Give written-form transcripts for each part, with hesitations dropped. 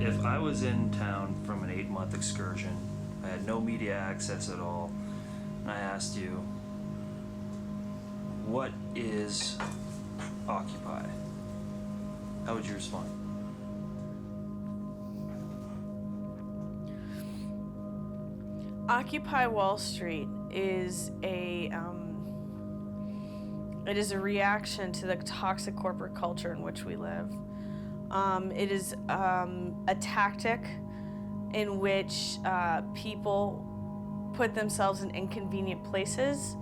If I was in town from an 8-month excursion, I had no media access at all, and I asked you, what is Occupy? How would you respond? Occupy Wall Street is it is a reaction to the toxic corporate culture in which we live. It is a tactic in which people put themselves in inconvenient places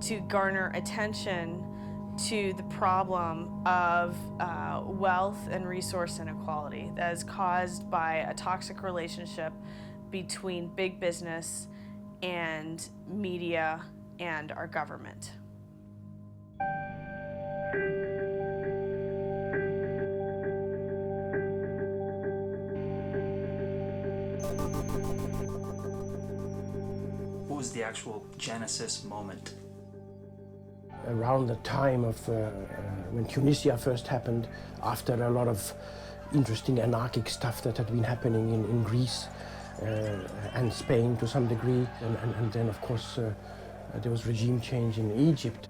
to garner attention to the problem of wealth and resource inequality that is caused by a toxic relationship between big business and media and our government. What was the actual genesis moment? Around the time of when Tunisia first happened, after a lot of interesting anarchic stuff that had been happening in Greece and Spain to some degree, and then of course there was regime change in Egypt.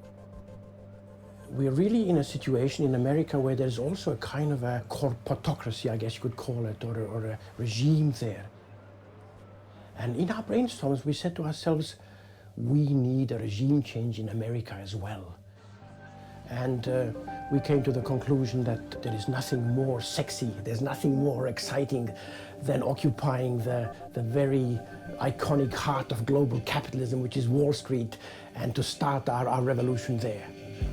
We're really in a situation in America where there's also a kind of a corporatocracy, I guess you could call it, or a regime there. And in our brainstorms, we said to ourselves, we need a regime change in America as well. And we came to the conclusion that there is nothing more sexy, there's nothing more exciting than occupying the very iconic heart of global capitalism, which is Wall Street, and to start our revolution there.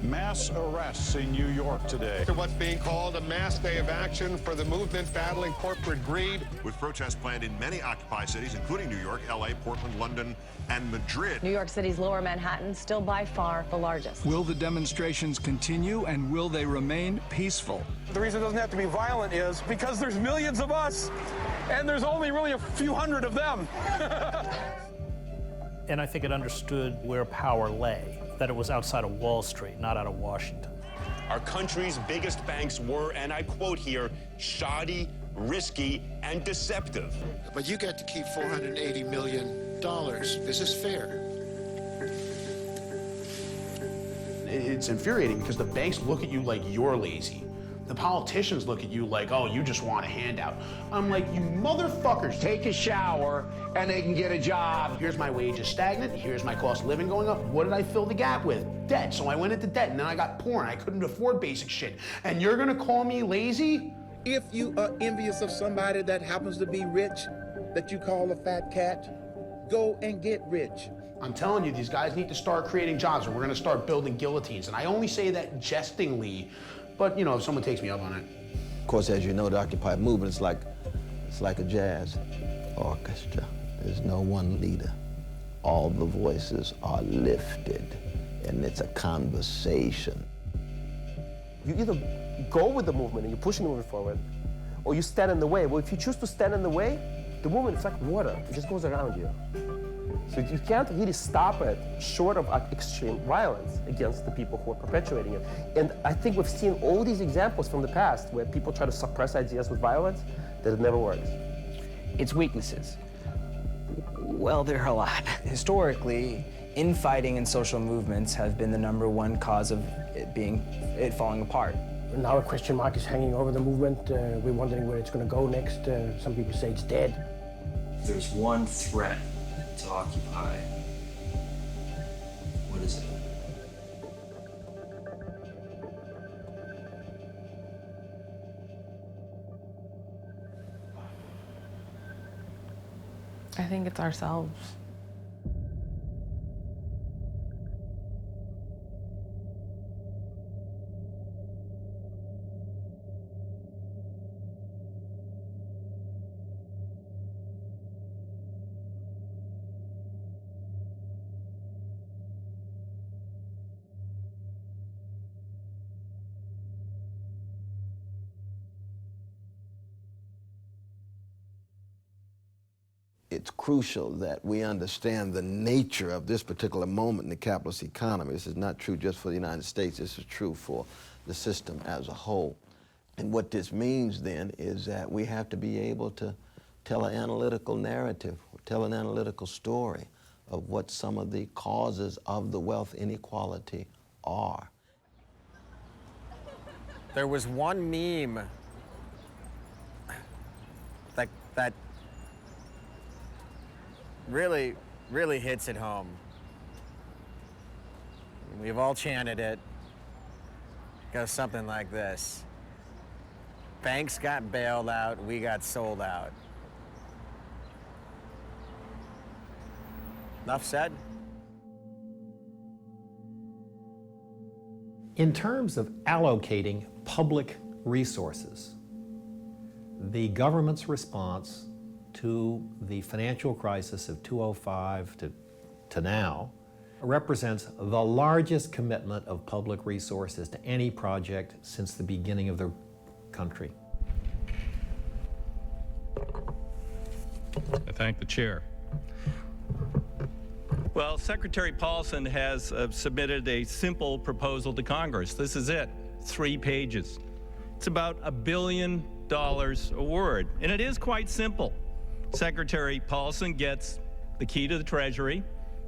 Mass arrests in New York today. To what's being called a mass day of action for the movement battling corporate greed. With protests planned in many Occupy cities, including New York, LA, Portland, London, and Madrid. New York City's Lower Manhattan still by far the largest. Will the demonstrations continue, and will they remain peaceful? The reason it doesn't have to be violent is because there's millions of us, and there's only really a few hundred of them. And I think it understood where power lay, that it was outside of Wall Street, not out of Washington. Our country's biggest banks were, and I quote here, shoddy, risky, and deceptive. But you get to keep $480 million. This is fair. It's infuriating because the banks look at you like you're lazy. The politicians look at you like, oh, you just want a handout. I'm like, you motherfuckers, take a shower and they can get a job. Here's my wages stagnant. Here's my cost of living going up. What did I fill the gap with? Debt. So I went into debt and then I got poor and I couldn't afford basic shit. And you're gonna call me lazy? If you are envious of somebody that happens to be rich, that you call a fat cat, go and get rich. I'm telling you, these guys need to start creating jobs or we're gonna start building guillotines. And I only say that jestingly, but you know, if someone takes me up on it. Of course, as you know, the Occupy movement is like a jazz orchestra. There's no one leader. All the voices are lifted, and it's a conversation. You either go with the movement and you're pushing the movement forward, or you stand in the way. Well, if you choose to stand in the way, the movement is like water. It just goes around you. So you can't really stop it short of extreme violence against the people who are perpetuating it. And I think we've seen all these examples from the past where people try to suppress ideas with violence, that it never works. Its weaknesses. Well, there are a lot. Historically, infighting and social movements have been the #1 cause of it falling apart. Now a question mark is hanging over the movement. We're wondering where it's going to go next. Some people say it's dead. There's one threat to Occupy. What is it? I think it's ourselves. It's crucial that we understand the nature of this particular moment in the capitalist economy. This is not true just for the United States. This is true for the system as a whole. And what this means then is that we have to be able to tell an analytical narrative, tell an analytical story of what some of the causes of the wealth inequality are. There was one meme that really hits it home. We've all chanted it. It goes something like this. Banks got bailed out, we got sold out. Enough said? In terms of allocating public resources, the government's response to the financial crisis of 2005 to now represents the largest commitment of public resources to any project since the beginning of the country. I thank the chair. Well, Secretary Paulson has submitted a simple proposal to Congress. This is it, 3 pages. It's about $1 billion a word, and it is quite simple. Secretary Paulson gets the key to the Treasury.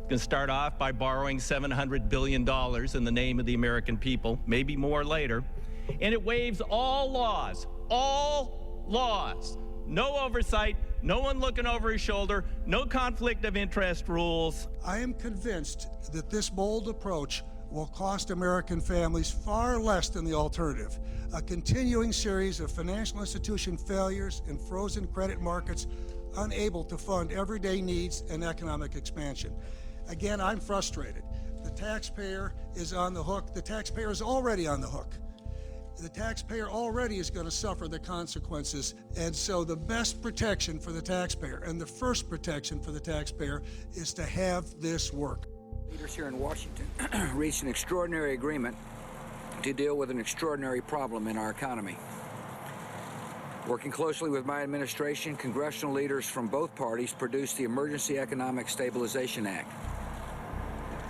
Can start off by borrowing $700 billion in the name of the American people, maybe more later. And it waives all laws. No oversight, no one looking over his shoulder, no conflict of interest rules. I am convinced that this bold approach will cost American families far less than the alternative, a continuing series of financial institution failures and frozen credit markets unable to fund everyday needs and economic expansion. Again, I'm frustrated. The taxpayer is on the hook. The taxpayer is already on the hook. The taxpayer already is going to suffer the consequences. And so the best protection for the taxpayer and the first protection for the taxpayer is to have this work. Leaders here in Washington reached an extraordinary agreement to deal with an extraordinary problem in our economy. Working closely with my administration, congressional leaders from both parties produced the Emergency Economic Stabilization Act.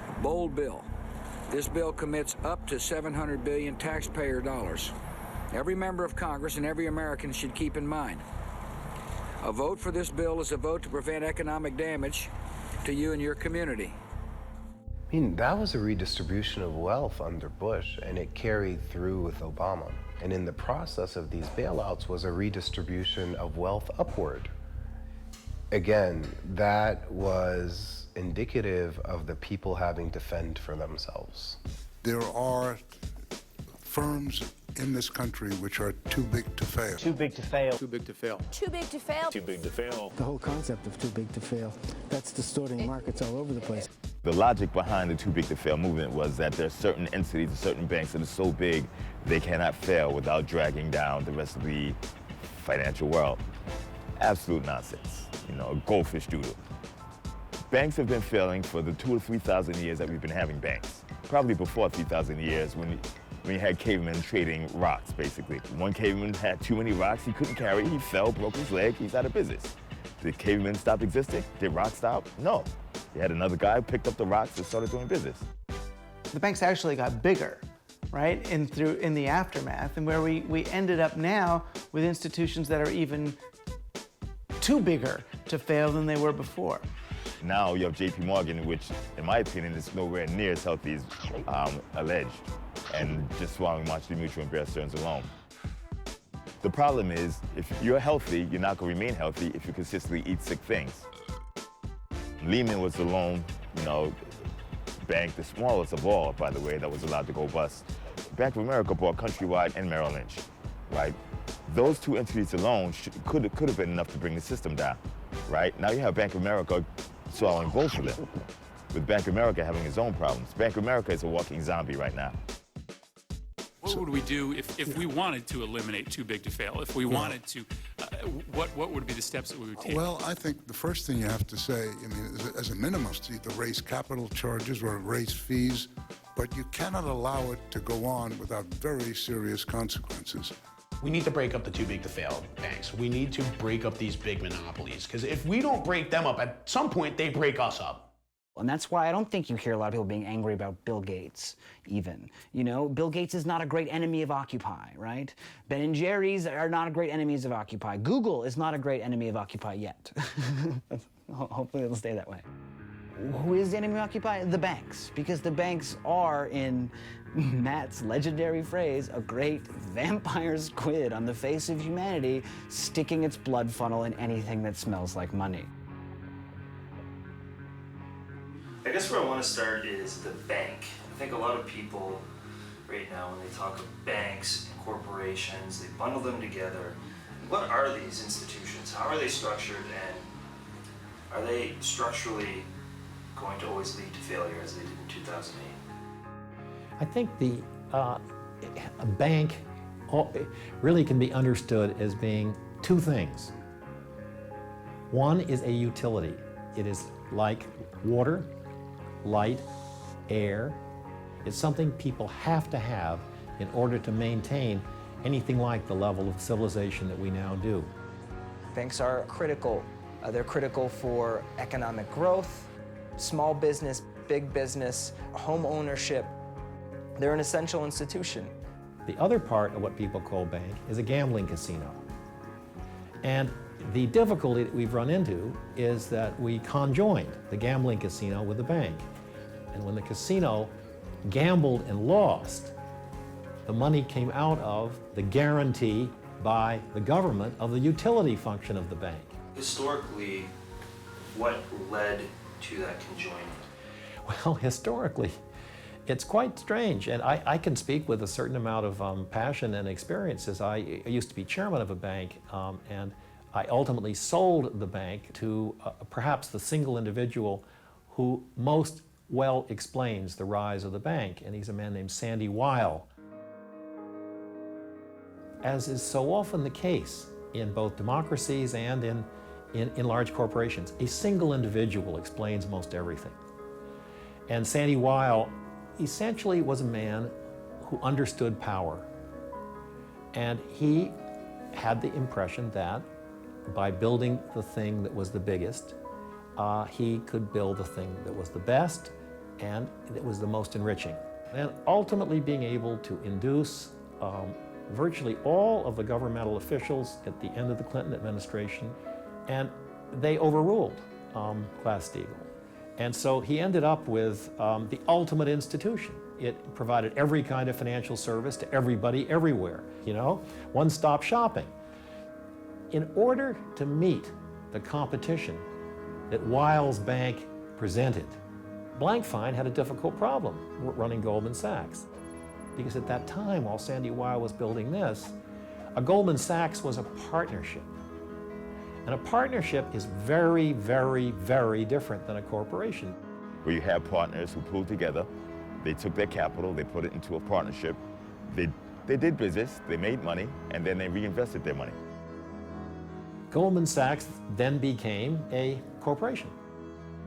A bold bill. This bill commits up to $700 billion taxpayer dollars. Every member of Congress and every American should keep in mind. A vote for this bill is a vote to prevent economic damage to you and your community. I mean, that was a redistribution of wealth under Bush, and it carried through with Obama. And in the process of these bailouts was a redistribution of wealth upward. Again, that was indicative of the people having to fend for themselves. There are firms in this country which are too big to fail. Too big to fail. Too big to fail. Too big to fail. Too big to fail. The whole concept of too big to fail, that's distorting markets all over the place. The logic behind the too big to fail movement was that there are certain entities, certain banks that are so big they cannot fail without dragging down the rest of the financial world. Absolute nonsense. You know, a goldfish doodle. Banks have been failing for the 2,000 to 3,000 years that we've been having banks. Probably before 3,000 years when you had cavemen trading rocks, basically. One caveman had too many rocks he couldn't carry, he fell, broke his leg, he's out of business. Did cavemen stop existing? Did rocks stop? No. You had another guy who picked up the rocks and started doing business. The banks actually got bigger, right, in the aftermath, and where we ended up now with institutions that are even too bigger to fail than they were before. Now you have JP Morgan, which, in my opinion, is nowhere near as healthy as alleged, and just swallowing Monetary Mutual and Bear Stearns alone. The problem is, if you're healthy, you're not going to remain healthy if you consistently eat sick things. Lehman was the lone, bank, the smallest of all, by the way, that was allowed to go bust. Bank of America bought Countrywide and Merrill Lynch, right? Those two entities alone could have been enough to bring the system down, right? Now you have Bank of America swallowing both of them, with Bank of America having its own problems. Bank of America is a walking zombie right now. What would we do if we wanted to eliminate too big to fail? If we wanted to, what would be the steps that we would take? Well, I think the first thing you have to say, as a minimum, is to either raise capital charges or raise fees, but you cannot allow it to go on without very serious consequences. We need to break up the too big to fail banks. We need to break up these big monopolies, because if we don't break them up, at some point they break us up. And that's why I don't think you hear a lot of people being angry about Bill Gates, even. You know, Bill Gates is not a great enemy of Occupy, right? Ben & Jerry's are not great enemies of Occupy. Google is not a great enemy of Occupy yet. Hopefully it'll stay that way. Who is the enemy of Occupy? The banks, because the banks are, in Matt's legendary phrase, a great vampire squid on the face of humanity, sticking its blood funnel in anything that smells like money. I guess where I want to start is the bank. I think a lot of people right now, when they talk of banks and corporations, they bundle them together. What are these institutions? How are they structured, and are they structurally going to always lead to failure as they did in 2008? I think a bank really can be understood as being two things. One is a utility. It is like water, light, air. It's something people have to have in order to maintain anything like the level of civilization that we now do. Banks are critical. They're critical for economic growth, small business, big business, home ownership. They're an essential institution. The other part of what people call bank is a gambling casino. And the difficulty that we've run into is that we conjoined the gambling casino with the bank. And when the casino gambled and lost, the money came out of the guarantee by the government of the utility function of the bank. Historically, what led to that conjoining? Well, historically, it's quite strange, and I can speak with a certain amount of passion and experience, as I used to be chairman of a bank, and I ultimately sold the bank to perhaps the single individual who most well explains the rise of the bank, and he's a man named Sandy Weill. As is so often the case in both democracies and in large corporations, a single individual explains most everything. And Sandy Weill essentially was a man who understood power. And he had the impression that by building the thing that was the biggest, he could build the thing that was the best and that was the most enriching. And ultimately being able to induce virtually all of the governmental officials at the end of the Clinton administration, and they overruled Glass-Steagall. And so he ended up with the ultimate institution. It provided every kind of financial service to everybody, everywhere, you know, one-stop shopping. In order to meet the competition that Weill's bank presented, Blankfein had a difficult problem running Goldman Sachs. Because at that time, while Sandy Weill was building this, a Goldman Sachs was a partnership. And a partnership is very, very, very different than a corporation. Where you have partners who pull together, they took their capital, they put it into a partnership, they did business, they made money, and then they reinvested their money. Goldman Sachs then became a corporation.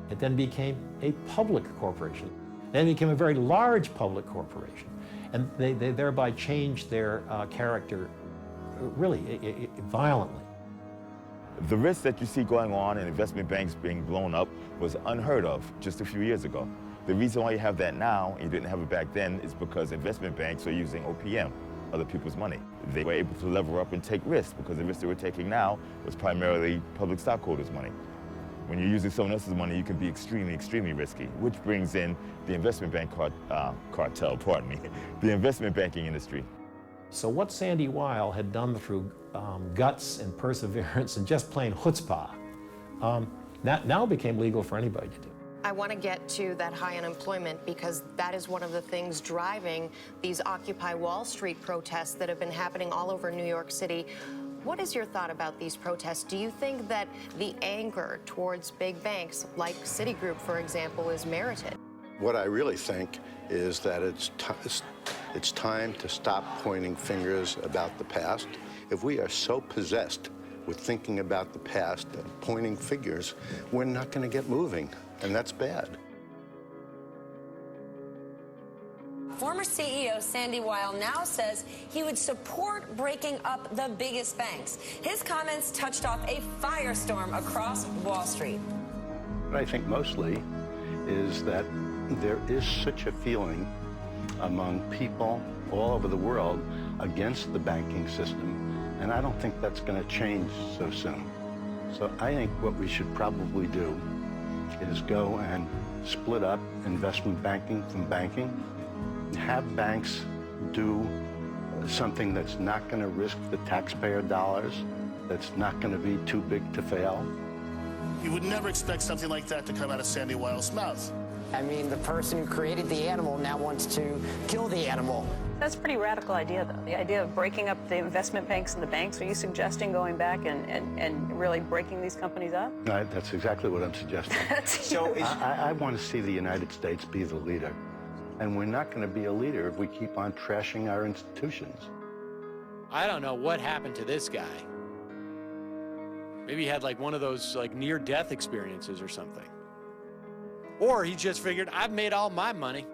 It then became a public corporation. Then it became a very large public corporation. And they thereby changed their character really violently. The risk that you see going on in investment banks being blown up was unheard of just a few years ago. The reason why you have that now, and you didn't have it back then, is because investment banks are using OPM, other people's money. They were able to lever up and take risks because the risk they were taking now was primarily public stockholders' money. When you're using someone else's money, you can be extremely, extremely risky, which brings in the investment bank cartel, pardon me, the investment banking industry. So what Sandy Weill had done through guts and perseverance and just plain chutzpah, now became legal for anybody to do. I want to get to that high unemployment because that is one of the things driving these Occupy Wall Street protests that have been happening all over New York City. What is your thought about these protests? Do you think that the anger towards big banks, like Citigroup, for example, is merited? What I really think is that it's time to stop pointing fingers about the past. If we are so possessed with thinking about the past and pointing fingers, we're not going to get moving, and that's bad. Former CEO Sandy Weill now says he would support breaking up the biggest banks. His comments touched off a firestorm across Wall Street. What I think mostly is that there is such a feeling among people all over the world against the banking system, and I don't think that's going to change so soon. So I think what we should probably do is go and split up investment banking from banking, have banks do something that's not going to risk the taxpayer dollars, that's not going to be too big to fail. You would never expect something like that to come out of Sandy Weil's mouth. I mean, the person who created the animal now wants to kill the animal. That's a pretty radical idea, though. The idea of breaking up the investment banks and the banks. Are you suggesting going back and really breaking these companies up? That's exactly what I'm suggesting. I want to see the United States be the leader. And we're not going to be a leader if we keep on trashing our institutions. I don't know what happened to this guy. Maybe he had like one of those like near-death experiences or something. Or he just figured, I've made all my money.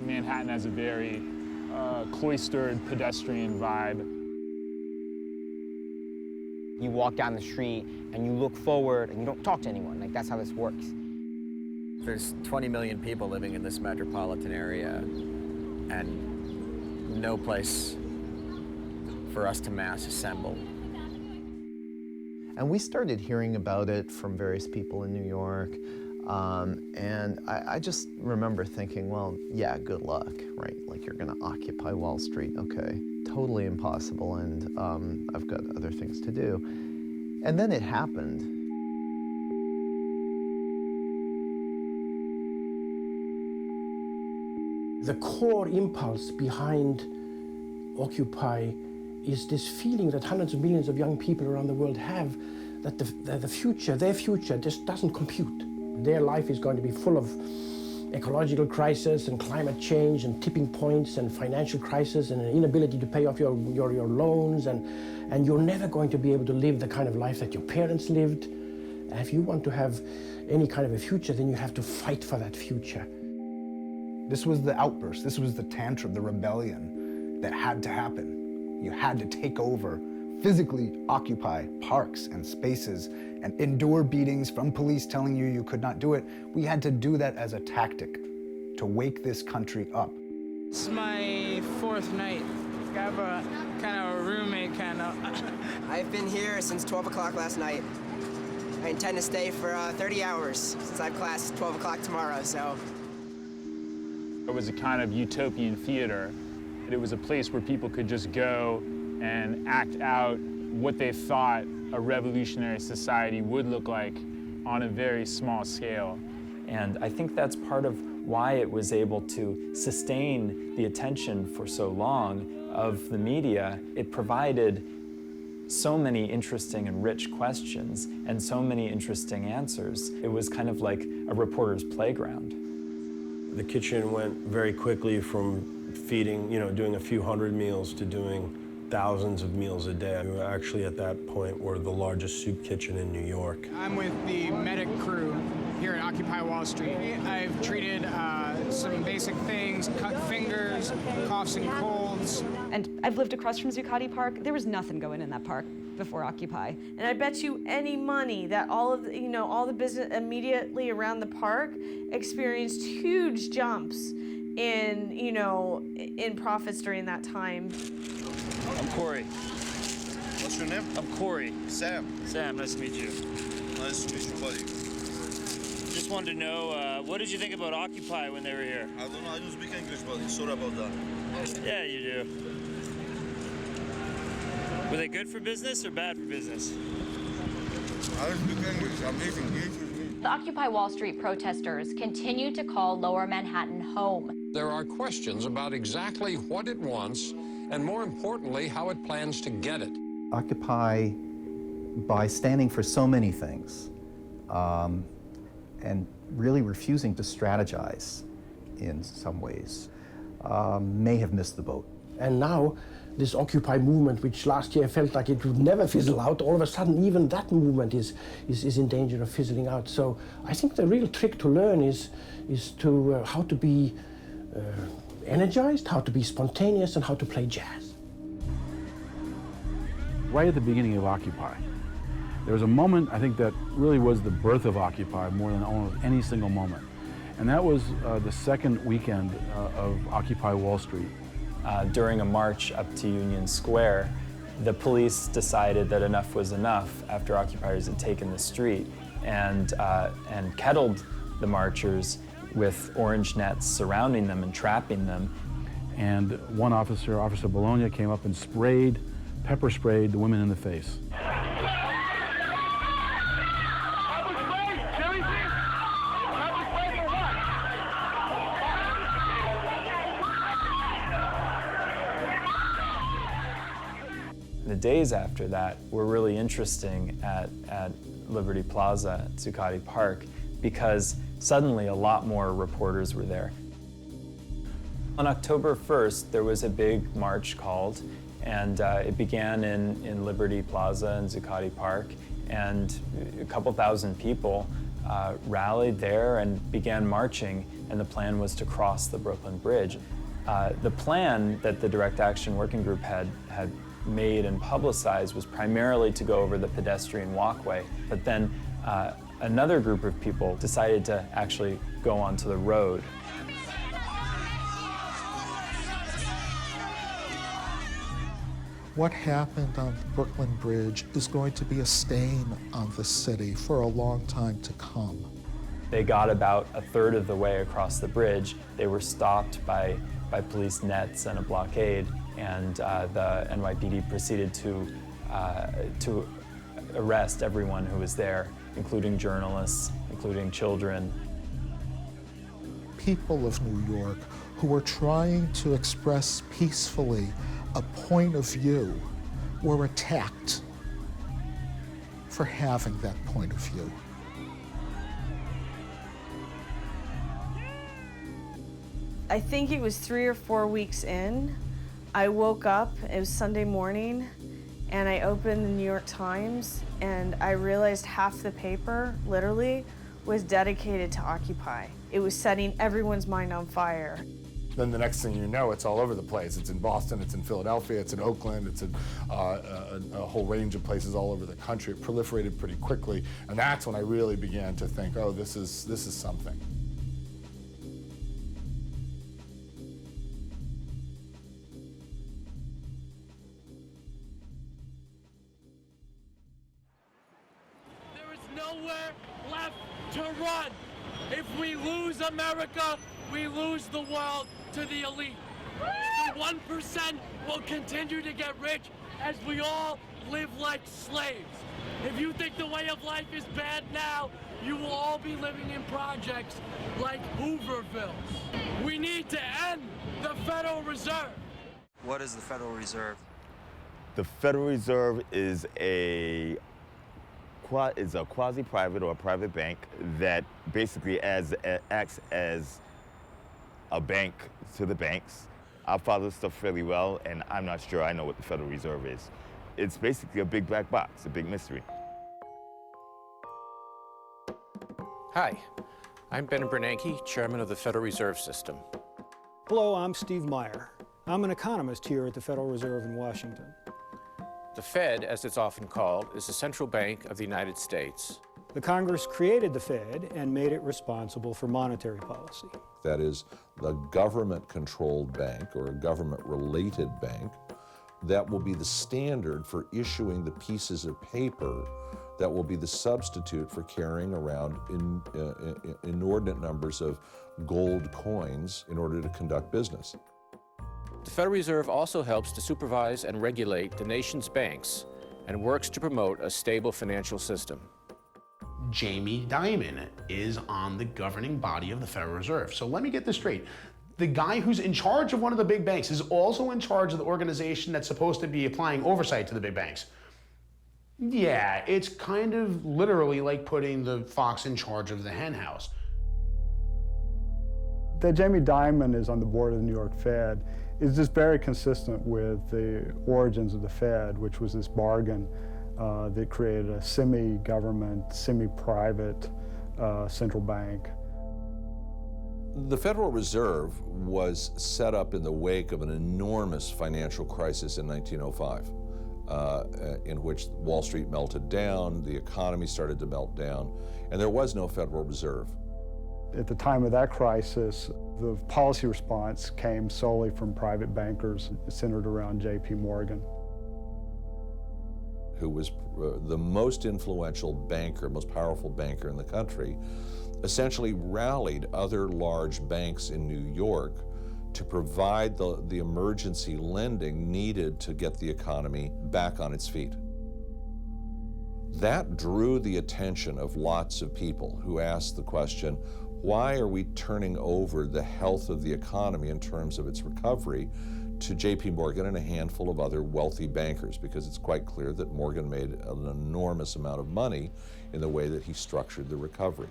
Manhattan has a very cloistered pedestrian vibe. You walk down the street and you look forward and you don't talk to anyone. Like, that's how this works. There's 20 million people living in this metropolitan area and no place for us to mass assemble. And we started hearing about it from various people in New York. And I just remember thinking, well, yeah, good luck, right? Like, you're gonna occupy Wall Street, okay. Totally impossible, and I've got other things to do. And then it happened. The core impulse behind Occupy is this feeling that hundreds of millions of young people around the world have that the future, their future, just doesn't compute. Their life is going to be full of ecological crisis and climate change and tipping points and financial crisis and an inability to pay off your loans, and you're never going to be able to live the kind of life that your parents lived. And if you want to have any kind of a future, then you have to fight for that future. This was the outburst, this was the tantrum, the rebellion that had to happen. You had to take over, physically occupy parks and spaces and endure beatings from police telling you you could not do it. We had to do that as a tactic to wake this country up. This is my fourth night. I have a kind of a roommate I've been here since 12 o'clock last night. I intend to stay for 30 hours since I have class at 12 o'clock tomorrow, so. It was a kind of utopian theater. It was a place where people could just go and act out what they thought a revolutionary society would look like on a very small scale. And I think that's part of why it was able to sustain the attention for so long of the media. It provided so many interesting and rich questions and so many interesting answers. It was kind of like a reporter's playground. The kitchen went very quickly from feeding, doing a few hundred meals to doing thousands of meals a day. We were actually at that point were the largest soup kitchen in New York. I'm with the medic crew here at Occupy Wall Street. I've treated some basic things, cut fingers, coughs and colds. And I've lived across from Zuccotti Park. There was nothing going in that park before Occupy. And I bet you any money that all of the, all the business immediately around the park experienced huge jumps in, in profits during that time. I'm Corey. What's your name? I'm Corey. Sam. Sam, nice to meet you. Nice to meet you, buddy. Just wanted to know, what did you think about Occupy when they were here? I don't know, I don't speak English, buddy. Sorry about that. Yeah, you do. Were they good for business or bad for business? I speak English. I'm eating. The Occupy Wall Street protesters continue to call Lower Manhattan home. There are questions about exactly what it wants and, more importantly, how it plans to get it. Occupy, by standing for so many things and really refusing to strategize in some ways, may have missed the boat. And now, this Occupy movement, which last year felt like it would never fizzle out, all of a sudden even that movement is in danger of fizzling out. So I think the real trick to learn is to how to be energized, how to be spontaneous, and how to play jazz. Right at the beginning of Occupy, there was a moment, I think, that really was the birth of Occupy more than almost any single moment. And that was the second weekend of Occupy Wall Street. During a march up to Union Square, the police decided that enough was enough after occupiers had taken the street and kettled the marchers with orange nets surrounding them and trapping them. And one officer, Officer Bologna, came up and pepper sprayed the women in the face. The days after that were really interesting at Liberty Plaza at Zuccotti Park because suddenly a lot more reporters were there. On October 1st, there was a big march called, and it began in Liberty Plaza and Zuccotti Park, and a couple thousand people rallied there and began marching, and the plan was to cross the Brooklyn Bridge. The plan that the Direct Action Working Group had made and publicized was primarily to go over the pedestrian walkway, but then another group of people decided to actually go onto the road. What happened on the Brooklyn Bridge is going to be a stain on the city for a long time to come. They got about a third of the way across the bridge. They were stopped by police nets and a blockade, and the NYPD proceeded to arrest everyone who was there, including journalists, including children. People of New York who were trying to express peacefully a point of view were attacked for having that point of view. I think it was 3 or 4 weeks in, I woke up, it was Sunday morning, and I opened the New York Times, and I realized half the paper, literally, was dedicated to Occupy. It was setting everyone's mind on fire. Then the next thing you know, it's all over the place. It's in Boston, it's in Philadelphia, it's in Oakland, it's in a whole range of places all over the country. It proliferated pretty quickly, and that's when I really began to think, oh, this is something. Nowhere left to run. If we lose America, we lose the world to the elite. The 1% will continue to get rich as we all live like slaves. If you think the way of life is bad now, you will all be living in projects like Hooverville. We need to end the Federal Reserve. What is the Federal Reserve? The Federal Reserve is a quasi-private or a private bank that basically acts as a bank to the banks. I follow this stuff fairly well, and I'm not sure I know what the Federal Reserve is. It's basically a big black box, a big mystery. Hi, I'm Ben Bernanke, Chairman of the Federal Reserve System. Hello, I'm Steve Meyer. I'm an economist here at the Federal Reserve in Washington. The Fed, as it's often called, is the central bank of the United States. The Congress created the Fed and made it responsible for monetary policy. That is, the government-controlled bank or a government-related bank that will be the standard for issuing the pieces of paper that will be the substitute for carrying around inordinate numbers of gold coins in order to conduct business. The Federal Reserve also helps to supervise and regulate the nation's banks and works to promote a stable financial system. Jamie Dimon is on the governing body of the Federal Reserve. So let me get this straight. The guy who's in charge of one of the big banks is also in charge of the organization that's supposed to be applying oversight to the big banks. Yeah, it's kind of literally like putting the fox in charge of the hen house. That Jamie Dimon is on the board of the New York Fed is just very consistent with the origins of the Fed, which was this bargain that created a semi-government, semi-private central bank. The Federal Reserve was set up in the wake of an enormous financial crisis in 1905, in which Wall Street melted down, the economy started to melt down, and there was no Federal Reserve. At the time of that crisis, the policy response came solely from private bankers centered around J.P. Morgan, who was the most influential banker, most powerful banker in the country, essentially rallied other large banks in New York to provide the emergency lending needed to get the economy back on its feet. That drew the attention of lots of people who asked the question, why are we turning over the health of the economy in terms of its recovery to J.P. Morgan and a handful of other wealthy bankers? Because it's quite clear that Morgan made an enormous amount of money in the way that he structured the recovery.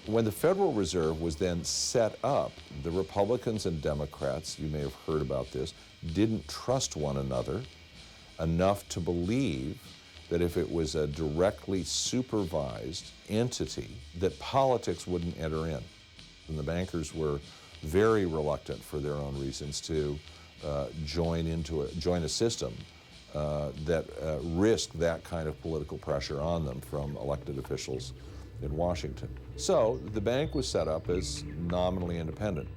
When the Federal Reserve was then set up, the Republicans and Democrats, you may have heard about this, didn't trust one another enough to believe that if it was a directly supervised entity, that politics wouldn't enter in. And the bankers were very reluctant, for their own reasons, to join a system that risked that kind of political pressure on them from elected officials in Washington. So the bank was set up as nominally independent.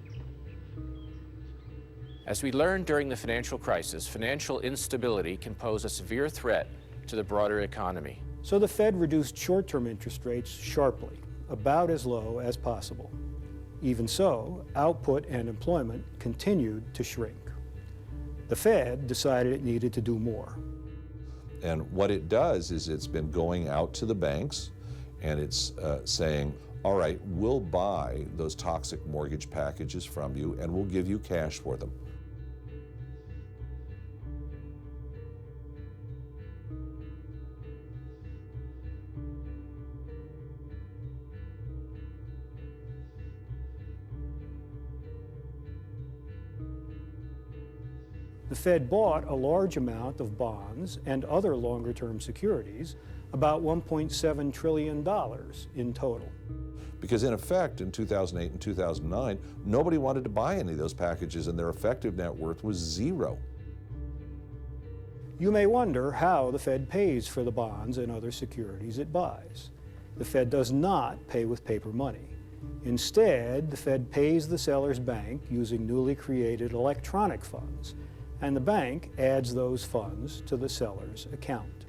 As we learned during the financial crisis, financial instability can pose a severe threat to the broader economy. So the Fed reduced short-term interest rates sharply, about as low as possible. Even so, output and employment continued to shrink. The Fed decided it needed to do more. And what it does is it's been going out to the banks and it's saying, all right, we'll buy those toxic mortgage packages from you and we'll give you cash for them. The Fed bought a large amount of bonds and other longer-term securities, about $1.7 trillion in total. Because in effect, in 2008 and 2009, nobody wanted to buy any of those packages and their effective net worth was zero. You may wonder how the Fed pays for the bonds and other securities it buys. The Fed does not pay with paper money. Instead, the Fed pays the seller's bank using newly created electronic funds, and the bank adds those funds to the seller's account.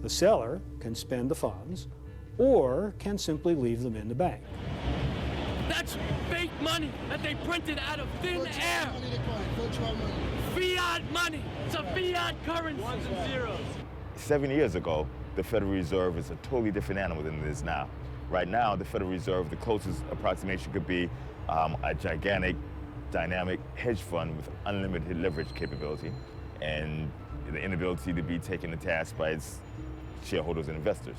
The seller can spend the funds or can simply leave them in the bank. That's fake money that they printed out of thin air. Fiat money. It's a fiat currency. Ones and zeros. 7 years ago, the Federal Reserve is a totally different animal than it is now. Right now, the Federal Reserve, the closest approximation could be a gigantic, dynamic hedge fund with unlimited leverage capability and the inability to be taken to task by its shareholders and investors.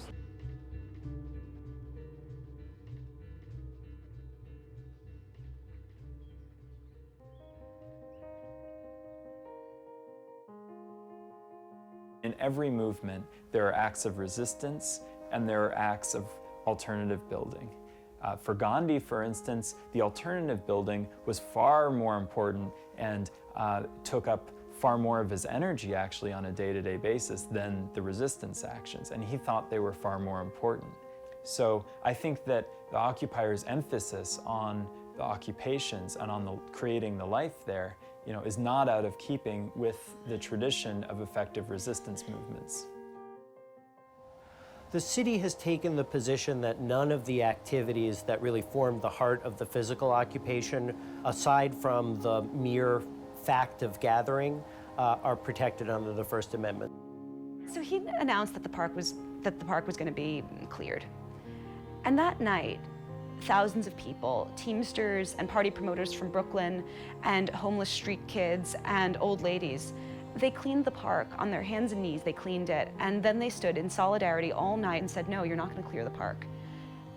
In every movement, there are acts of resistance and there are acts of alternative building. For Gandhi, for instance, the alternative building was far more important and took up far more of his energy actually on a day-to-day basis than the resistance actions, and he thought they were far more important. So I think that the occupiers' emphasis on the occupations and on creating the life there, is not out of keeping with the tradition of effective resistance movements. The city has taken the position that none of the activities that really formed the heart of the physical occupation, aside from the mere fact of gathering are protected under the First Amendment. So he announced that the park was going to be cleared. And that night, thousands of people, Teamsters and party promoters from Brooklyn and homeless street kids and old ladies, they cleaned the park on their hands and knees, they cleaned it, and then they stood in solidarity all night and said, no, you're not going to clear the park.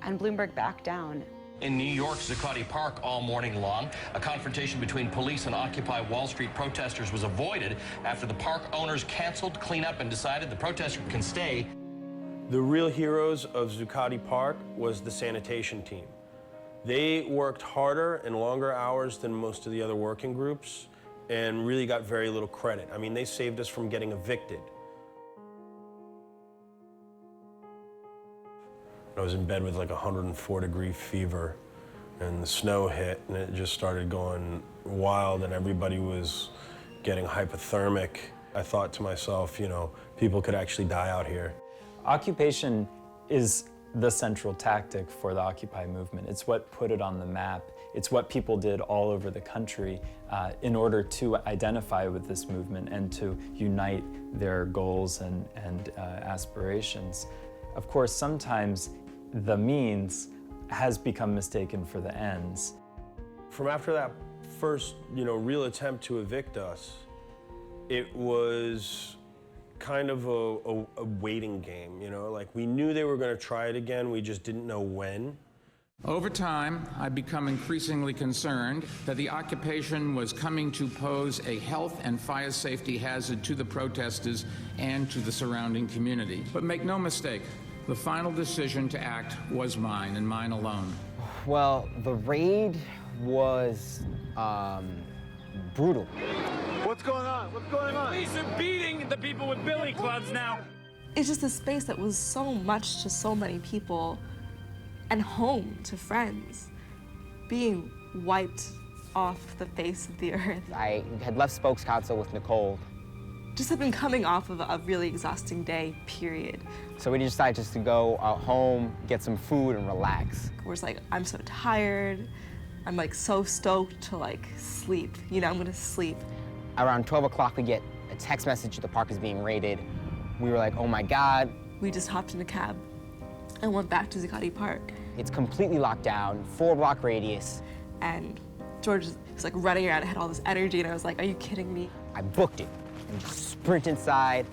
And Bloomberg backed down. In New York, Zuccotti Park all morning long, a confrontation between police and Occupy Wall Street protesters was avoided after the park owners canceled cleanup and decided the protesters can stay. The real heroes of Zuccotti Park was the sanitation team. They worked harder and longer hours than most of the other working groups and really got very little credit. I mean, they saved us from getting evicted. I was in bed with like 104-degree fever, and the snow hit, and it just started going wild, and everybody was getting hypothermic. I thought to myself, you know, people could actually die out here. Occupation is the central tactic for the Occupy movement. It's what put it on the map. It's what people did all over the country in order to identify with this movement and to unite their goals and aspirations. Of course, sometimes the means has become mistaken for the ends. From after that first, real attempt to evict us, it was kind of a waiting game, like we knew they were going to try it again, we just didn't know when. Over time, I've become increasingly concerned that the occupation was coming to pose a health and fire safety hazard to the protesters and to the surrounding community. But make no mistake, the final decision to act was mine and mine alone. Well, the raid was brutal. What's going on? What's going on? Police are beating the people with billy clubs now. It's just a space that was so much to so many people and home to friends being wiped off the face of the earth. I had left Spokes Council with Nicole. Just had been coming off of a really exhausting day, period. So we decided just to go home, get some food, and relax. We're just like, I'm so tired. I'm like so stoked to sleep. I'm gonna sleep. Around 12 o'clock, we get a text message, the park is being raided. We were like, oh my God. We just hopped in a cab and went back to Zuccotti Park. It's completely locked down, 4-block radius. And George was like running around, I had all this energy, and I was like, are you kidding me? I booked it and just sprint inside,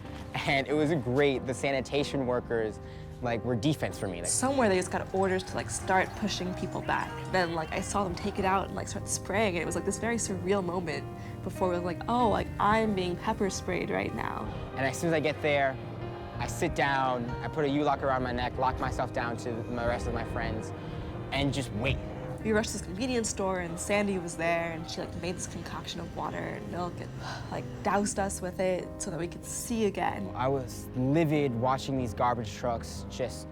and it was great. The sanitation workers were defense for me. Somewhere they just got orders to start pushing people back. Then I saw them take it out and start spraying, and it was this very surreal moment before we were like, oh, I'm being pepper sprayed right now. And as soon as I get there, I sit down, I put a U-lock around my neck, lock myself down to the rest of my friends, and just wait. We rushed to this convenience store, and Sandy was there, and she made this concoction of water and milk and doused us with it so that we could see again. I was livid watching these garbage trucks just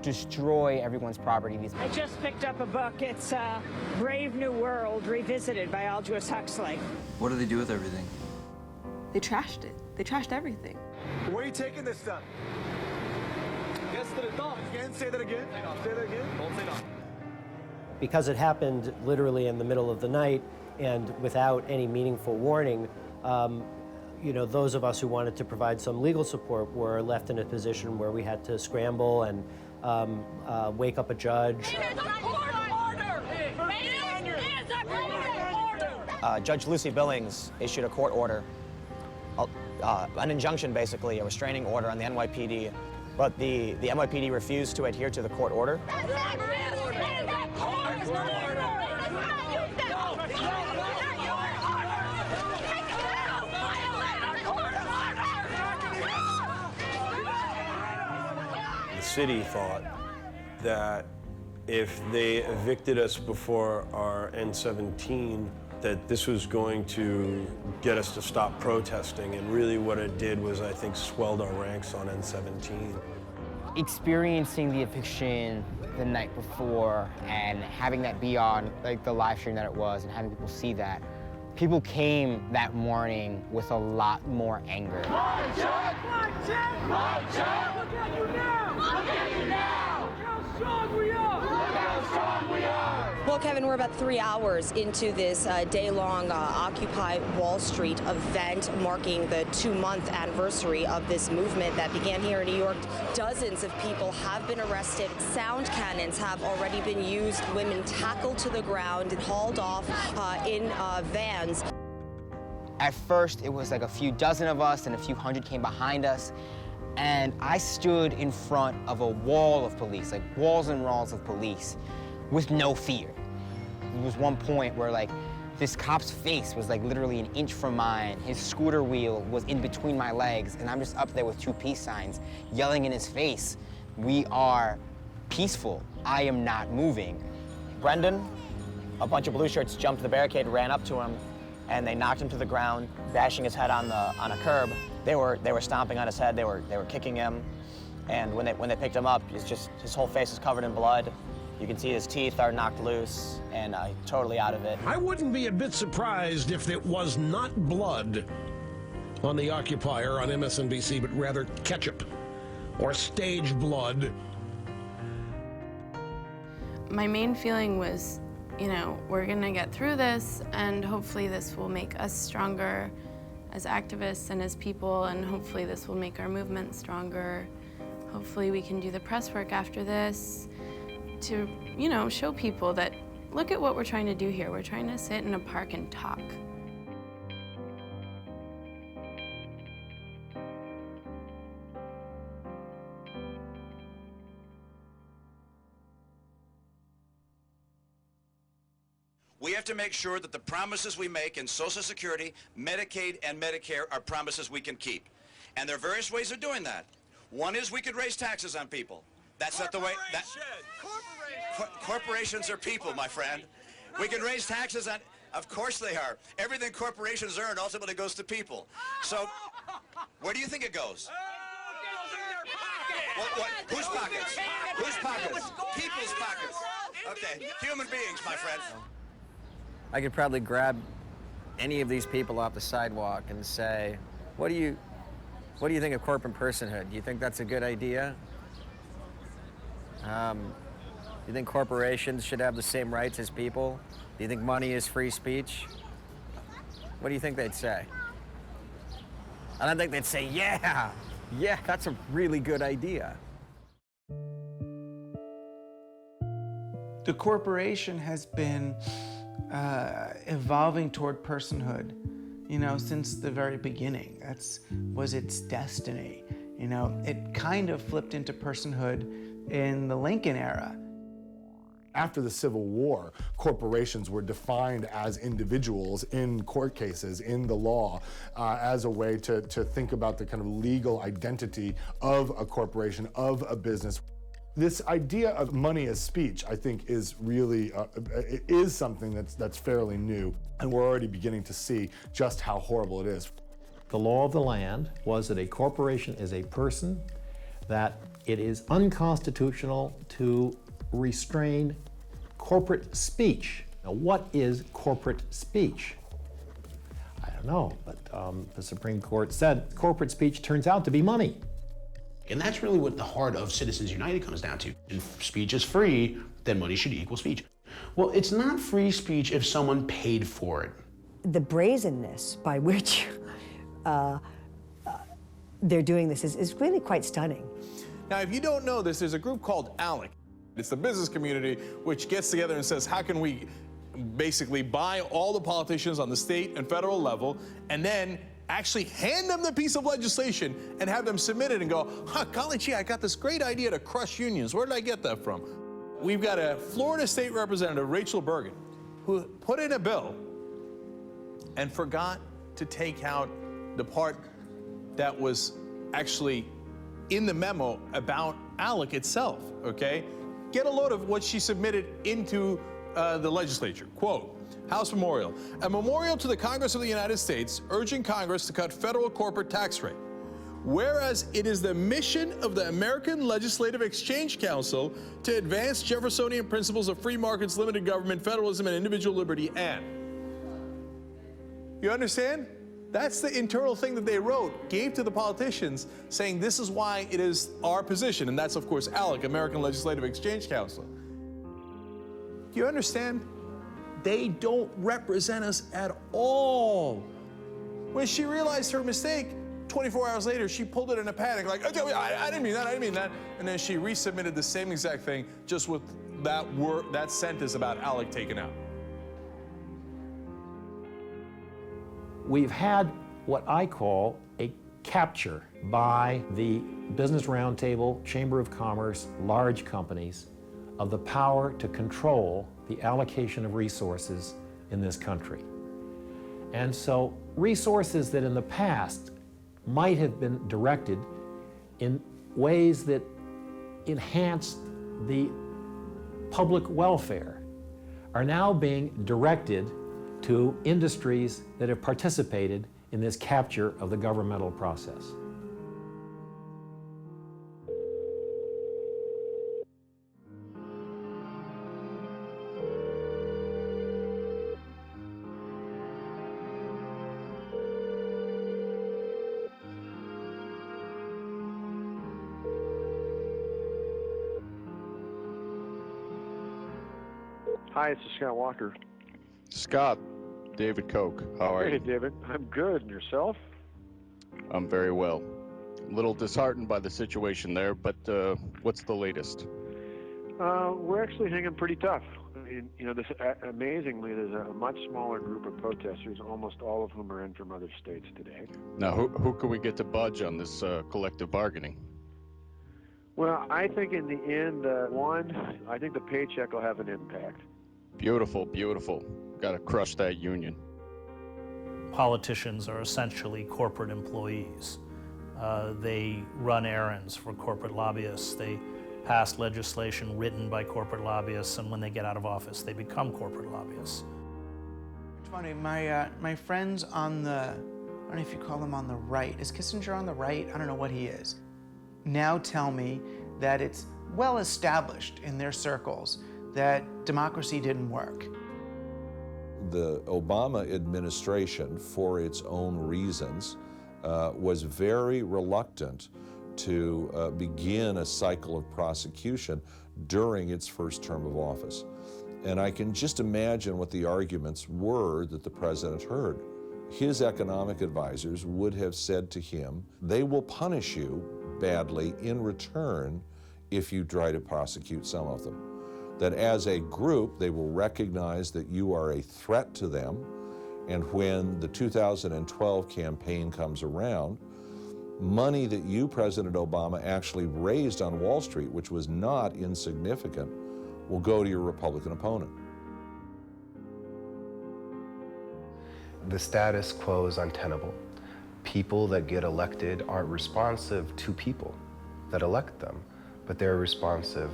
destroy everyone's property. I just picked up a book. It's Brave New World Revisited by Aldous Huxley. What do they do with everything? They trashed it. They trashed everything. Where are you taking this stuff? Yes to the dump. Again, say that again. Say that again. Don't say no. Because it happened literally in the middle of the night and without any meaningful warning, those of us who wanted to provide some legal support were left in a position where we had to scramble and wake up a judge. Judge Lucy Billings issued a court order, an injunction basically, a restraining order on the NYPD, but the NYPD refused to adhere to the court order. The city thought that if they evicted us before our N17, that this was going to get us to stop protesting, and really what it did was, I think, swelled our ranks on N17. Experiencing the eviction the night before and having that be on the live stream that it was and having people see that, people came that morning with a lot more anger. March up! March up! March up! Look at you now! Look at you now! Look how strong we are! Look how strong we are! Well, Kevin, we're about 3 hours into this day-long Occupy Wall Street event marking the 2-month anniversary of this movement that began here in New York. Dozens of people have been arrested. Sound cannons have already been used. Women tackled to the ground and hauled off in vans. At first, it was like a few dozen of us and a few hundred came behind us. And I stood in front of a wall of police, like walls and walls of police, with no fear. There was one point where like this cop's face was like literally an inch from mine. His scooter wheel was in between my legs, and I'm just up there with 2 peace signs, yelling in his face, "We are peaceful. I am not moving." Brendan, a bunch of blue shirts jumped the barricade, ran up to him, and they knocked him to the ground, bashing his head on a curb. They were stomping on his head. They were kicking him, and when they picked him up, it's just his whole face is covered in blood. You can see his teeth are knocked loose and totally out of it. I wouldn't be a bit surprised if it was not blood on the occupier on MSNBC, but rather ketchup or stage blood. My main feeling was, you know, we're gonna get through this, and hopefully this will make us stronger as activists and as people, and hopefully this will make our movement stronger. Hopefully we can do the press work after this to, you know, show people that, look at what we're trying to do here. We're trying to sit in a park and talk. We have to make sure that the promises we make in Social Security, Medicaid, and Medicare are promises we can keep. And there are various ways of doing that. One is we could raise taxes on people. That's not the way. Corporations are people, my friend. We can raise taxes on. Of course they are. Everything corporations earn ultimately goes to people. So, where do you think it goes? What? Whose pockets? Whose pockets? People's pockets. Okay, human beings, my friend. I could probably grab any of these people off the sidewalk and say, what do you think of corporate personhood? Do you think that's a good idea? Do you think corporations should have the same rights as people? Do you think money is free speech? What do you think they'd say? I don't think they'd say, yeah, that's a really good idea. The corporation has been evolving toward personhood, you know, since the very beginning. That was its destiny. You know, it kind of flipped into personhood in the Lincoln era. After the Civil War, corporations were defined as individuals in court cases, in the law, as a way to think about the kind of legal identity of a corporation, of a business. This idea of money as speech, I think, is really is something that's fairly new, and we're already beginning to see just how horrible it is. The law of the land was that a corporation is a person, that it is unconstitutional to restrain corporate speech. Now, what is corporate speech? I don't know, but the Supreme Court said corporate speech turns out to be money. And that's really what the heart of Citizens United comes down to. If speech is free, then money should equal speech. Well, it's not free speech if someone paid for it. The brazenness by which they're doing this is really quite stunning. Now, if you don't know this, there's a group called ALEC. It's the business community which gets together and says, how can we basically buy all the politicians on the state and federal level and then actually hand them the piece of legislation and have them submit it and go, golly gee, I got this great idea to crush unions. Where did I get that from? We've got a Florida State Representative, Rachel Bergen, who put in a bill and forgot to take out the part that was actually in the memo about ALEC itself, okay? Get a load of what she submitted into the legislature. Quote, House Memorial, a memorial to the Congress of the United States urging Congress to cut federal corporate tax rate. Whereas it is the mission of the American Legislative Exchange Council to advance Jeffersonian principles of free markets, limited government, federalism, and individual liberty, and. You understand? That's the internal thing that they wrote, gave to the politicians, saying this is why it is our position, and that's, of course, ALEC, American Legislative Exchange Council. Do you understand? They don't represent us at all. When she realized her mistake, 24 hours later, she pulled it in a panic, like, okay, I didn't mean that, I didn't mean that. And then she resubmitted the same exact thing, just with that word, that sentence about Alec taken out. We've had what I call a capture by the Business Roundtable, Chamber of Commerce, large companies, of the power to control the allocation of resources in this country. And so resources that in the past might have been directed in ways that enhanced the public welfare are now being directed to industries that have participated in this capture of the governmental process. Hi, it's Scott Walker. Scott, David Koch, how are Hey, you? David. I'm good. And yourself? I'm very well. A little disheartened by the situation there, but what's the latest? We're actually hanging pretty tough. I mean, you know, amazingly, there's a much smaller group of protesters, almost all of whom are in from other states today. Now, who can we get to budge on this collective bargaining? Well, I think in the end, I think the paycheck will have an impact. Beautiful, beautiful. Got to crush that union. Politicians are essentially corporate employees. They run errands for corporate lobbyists. They pass legislation written by corporate lobbyists, and when they get out of office, they become corporate lobbyists. It's funny, my friends on the, I don't know if you call them on the right. Is Kissinger on the right? I don't know what he is. Now tell me that it's well established in their circles that democracy didn't work. The Obama administration, for its own reasons, was very reluctant to begin a cycle of prosecution during its first term of office. And I can just imagine what the arguments were that the president heard. His economic advisors would have said to him, they will punish you badly in return if you try to prosecute some of them. That as a group, they will recognize that you are a threat to them, and when the 2012 campaign comes around, money that you, President Obama, actually raised on Wall Street, which was not insignificant, will go to your Republican opponent. The status quo is untenable. People that get elected aren't responsive to people that elect them, but they're responsive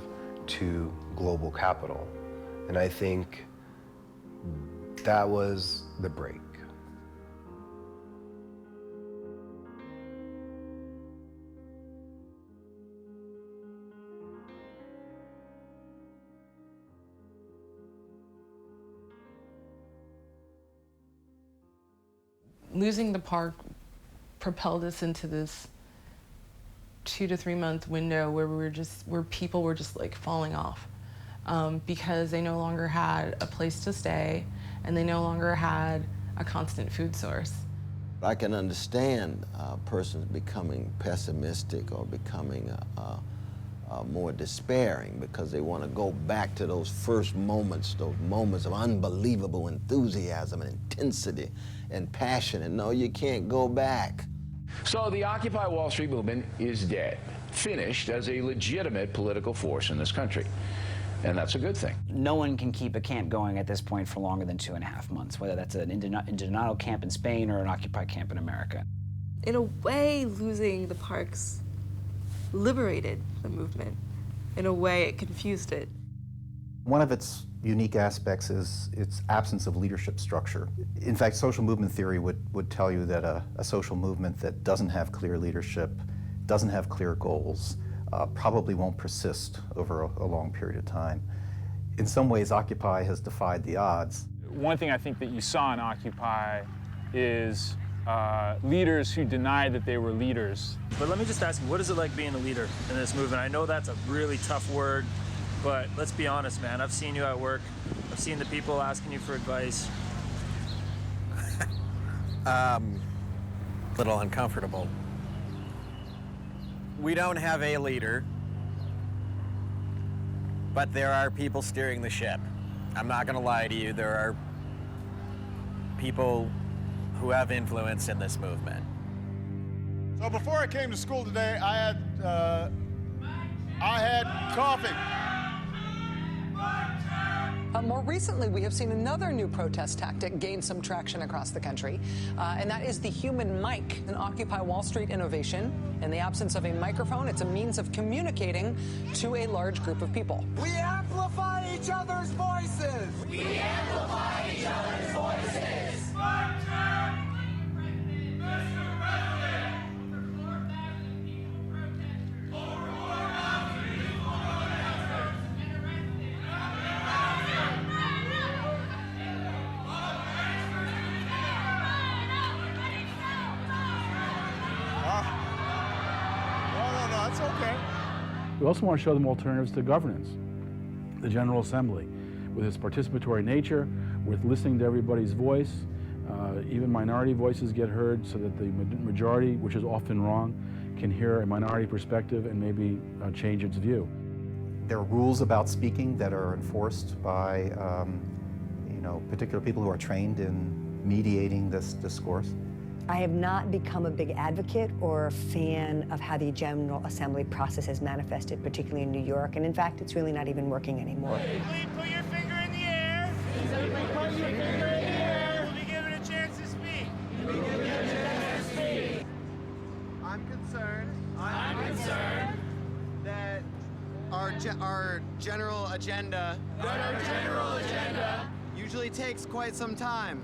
to global capital. And I think that was the break. Losing the park propelled us into this 2 to 3 month window where people were just like falling off because they no longer had a place to stay and they no longer had a constant food source. I can understand persons becoming pessimistic or becoming more despairing because they want to go back to those first moments, those moments of unbelievable enthusiasm and intensity and passion, and no, you can't go back. So the Occupy Wall Street movement is dead, finished as a legitimate political force in this country. And that's a good thing. No one can keep a camp going at this point for longer than 2.5 months, whether that's an Internado camp in Spain or an Occupy camp in America. In a way, losing the parks liberated the movement. In a way, it confused it. One of its unique aspects is its absence of leadership structure. In fact, social movement theory would tell you that a social movement that doesn't have clear leadership, doesn't have clear goals, probably won't persist over a long period of time. In some ways, Occupy has defied the odds. One thing I think that you saw in Occupy is leaders who denied that they were leaders. But let me just ask you, what is it like being a leader in this movement? I know that's a really tough word but let's be honest, man. I've seen you at work. I've seen the people asking you for advice. Little uncomfortable. We don't have a leader, but there are people steering the ship. I'm not gonna lie to you, there are people who have influence in this movement. So before I came to school today, I had coffee. More recently, we have seen another new protest tactic gain some traction across the country, and that is the human mic, an Occupy Wall Street innovation. In the absence of a microphone, it's a means of communicating to a large group of people. We amplify each other's voices! We amplify each other's voices! We also want to show them alternatives to governance. The General Assembly, with its participatory nature, with listening to everybody's voice, even minority voices get heard so that the majority, which is often wrong, can hear a minority perspective and maybe change its view. There are rules about speaking that are enforced by particular people who are trained in mediating this discourse. I have not become a big advocate or a fan of how the General Assembly process has manifested, particularly in New York, and in fact, it's really not even working anymore. Put your finger in the air. Put your finger in the air. You'll be given a chance to speak. You'll be given a chance to speak. I'm concerned that our general agenda usually takes quite some time.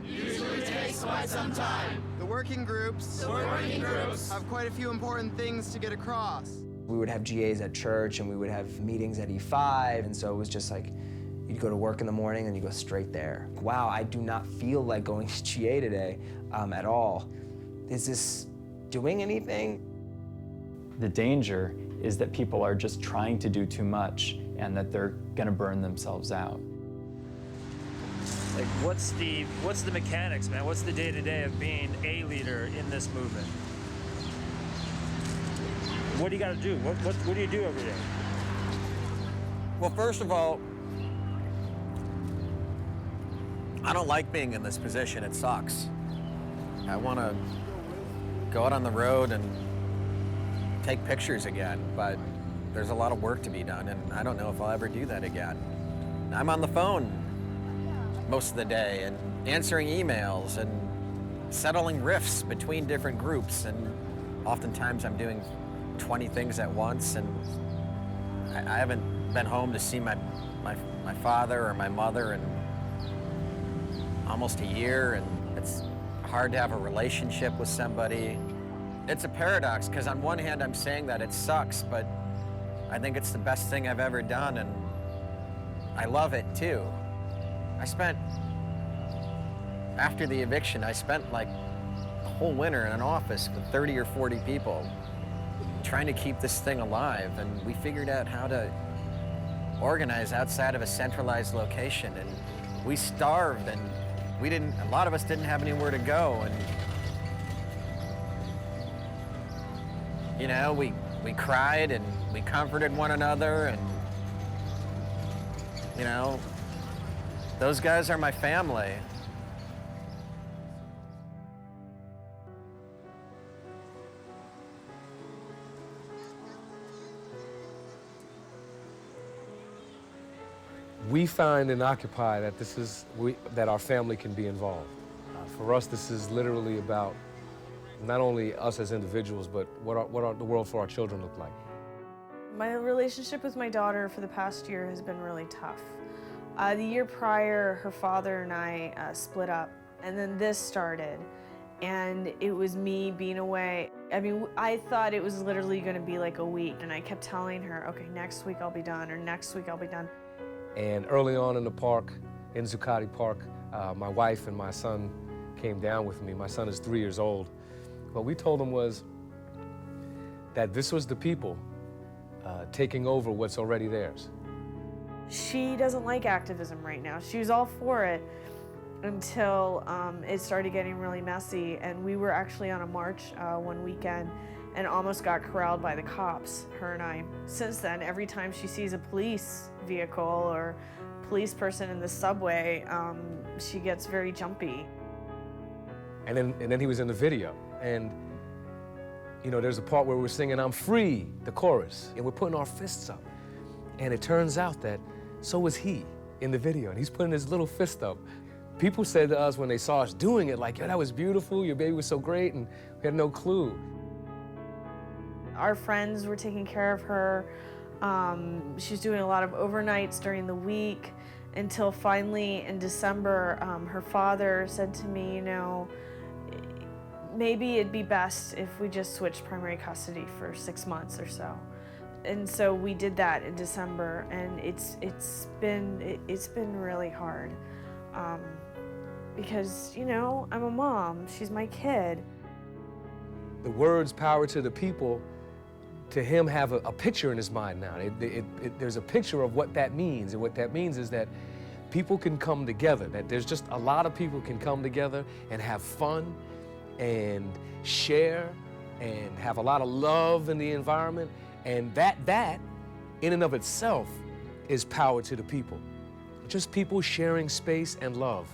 The working groups have quite a few important things to get across. We would have GAs at church and we would have meetings at E5, and so it was just like, you'd go to work in the morning and you go straight there. Wow, I do not feel like going to GA today at all. Is this doing anything? The danger is that people are just trying to do too much and that they're gonna burn themselves out. Like, what's the mechanics, man? What's the day-to-day of being a leader in this movement? What do you got to do? What do you do every day? Well, first of all, I don't like being in this position. It sucks. I want to go out on the road and take pictures again, but there's a lot of work to be done, and I don't know if I'll ever do that again. I'm on the phone most of the day and answering emails and settling rifts between different groups, and oftentimes I'm doing 20 things at once, and I haven't been home to see my father or my mother in almost a year, and it's hard to have a relationship with somebody. It's a paradox, because on one hand I'm saying that it sucks, but I think it's the best thing I've ever done, and I love it too. After the eviction, I spent like a whole winter in an office with 30 or 40 people trying to keep this thing alive, and we figured out how to organize outside of a centralized location, and we starved, and a lot of us didn't have anywhere to go, and we cried and we comforted one another, and those guys are my family. We find in Occupy that that our family can be involved. For us, this is literally about not only us as individuals, but what the world for our children look like. My relationship with my daughter for the past year has been really tough. The year prior, her father and I split up, and then this started, and it was me being away. I mean, I thought it was literally going to be like a week, and I kept telling her, okay, next week I'll be done, or next week I'll be done. And early on in the park, in Zuccotti Park, my wife and my son came down with me. My son is 3 years old. What we told him was that this was the people taking over what's already theirs. She doesn't like activism right now. She was all for it until it started getting really messy. And we were actually on a march one weekend and almost got corralled by the cops, her and I. Since then, every time she sees a police vehicle or police person in the subway, she gets very jumpy. And then he was in the video. And you know, there's a part where we're singing "I'm Free," the chorus, and we're putting our fists up. And it turns out that so was he in the video, and he's putting his little fist up. People said to us when they saw us doing it, like, "Yo, that was beautiful, your baby was so great," and we had no clue. Our friends were taking care of her. She's doing a lot of overnights during the week until finally in December, her father said to me, you know, maybe it'd be best if we just switched primary custody for 6 months or so. And so we did that in December, and it's been really hard because, you know, I'm a mom, she's my kid. The words "power to the people," to him have a picture in his mind now. There's a picture of what that means, and what that means is that people can come together, that there's just a lot of people can come together and have fun and share and have a lot of love in the environment, and that in and of itself is power to the people. Just people sharing space and love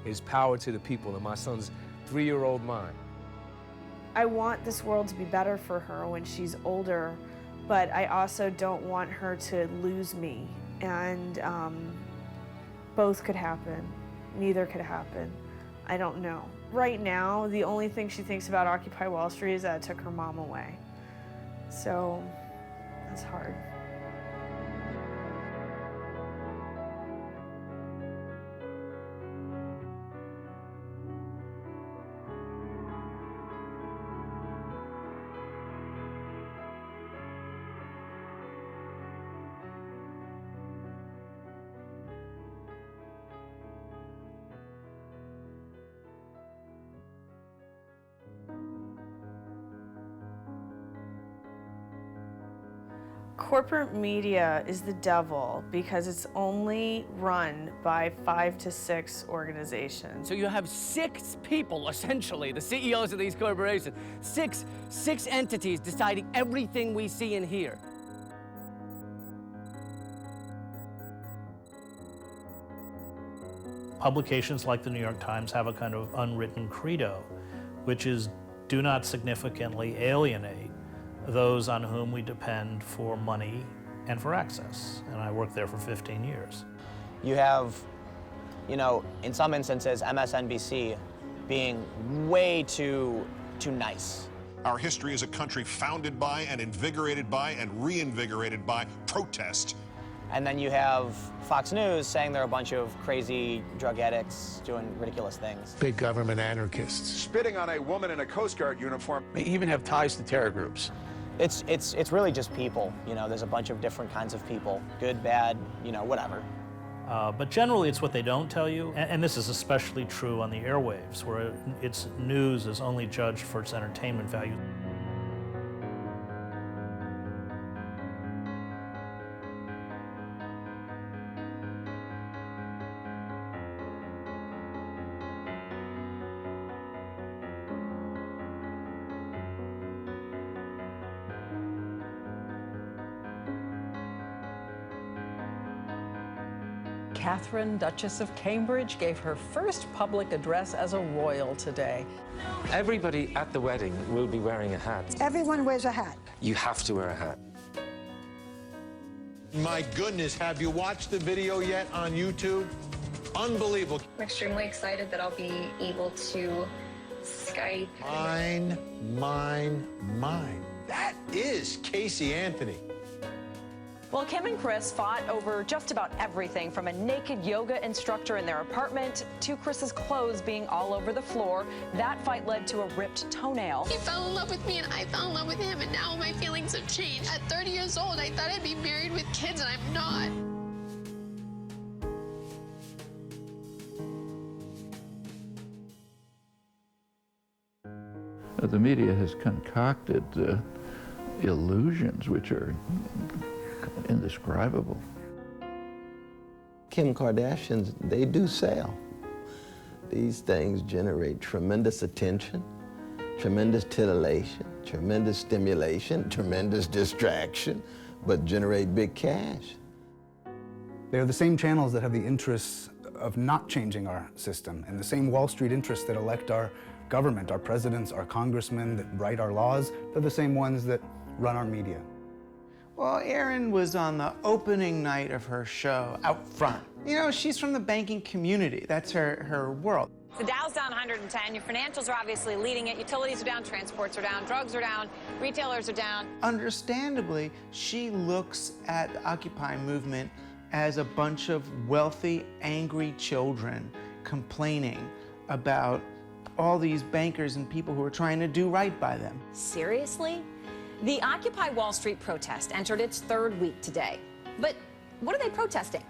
is power to the people in my son's 3-year-old mind. I want this world to be better for her when she's older, but I also don't want her to lose me. And both could happen. Neither could happen. I don't know. Right now, the only thing she thinks about Occupy Wall Street is that it took her mom away. So that's hard. Corporate media is the devil because it's only run by 5 to 6 organizations. So you have 6 people, essentially, the CEOs of these corporations, six entities deciding everything we see and hear. Publications like the New York Times have a kind of unwritten credo, which is do not significantly alienate those on whom we depend for money and for access. And I worked there for 15 years. You have, you know, in some instances, MSNBC being way too nice. Our history is a country founded by and invigorated by and reinvigorated by protest. And then you have Fox News saying they're a bunch of crazy drug addicts doing ridiculous things. Big government anarchists. Spitting on a woman in a Coast Guard uniform. They even have ties to terror groups. It's really just people. You know, there's a bunch of different kinds of people, good, bad, you know, whatever. But generally, it's what they don't tell you, and this is especially true on the airwaves, where its news is only judged for its entertainment value. Catherine, Duchess of Cambridge, gave her first public address as a royal today. Everybody at the wedding will be wearing a hat. Everyone wears a hat. You have to wear a hat. My goodness, have you watched the video yet on YouTube? Unbelievable. I'm extremely excited that I'll be able to Skype. Mine. That is Casey Anthony. Well, Kim and Chris fought over just about everything, from a naked yoga instructor in their apartment to Chris's clothes being all over the floor. That fight led to a ripped toenail. He fell in love with me and I fell in love with him, and now my feelings have changed. At 30 years old, I thought I'd be married with kids, and I'm not. The media has concocted illusions which are indescribable. Kim Kardashians, they do sell. These things generate tremendous attention, tremendous titillation, tremendous stimulation, tremendous distraction, but generate big cash. They're the same channels that have the interests of not changing our system, and the same Wall Street interests that elect our government, our presidents, our congressmen, that write our laws. They're the same ones that run our media. Well, Erin was on the opening night of her show out front. You know, she's from the banking community. That's her world. The Dow's down 110. Your financials are obviously leading it. Utilities are down, transports are down, drugs are down, retailers are down. Understandably, she looks at the Occupy movement as a bunch of wealthy, angry children complaining about all these bankers and people who are trying to do right by them. Seriously? The Occupy Wall Street protest entered its third week today. But what are they protesting?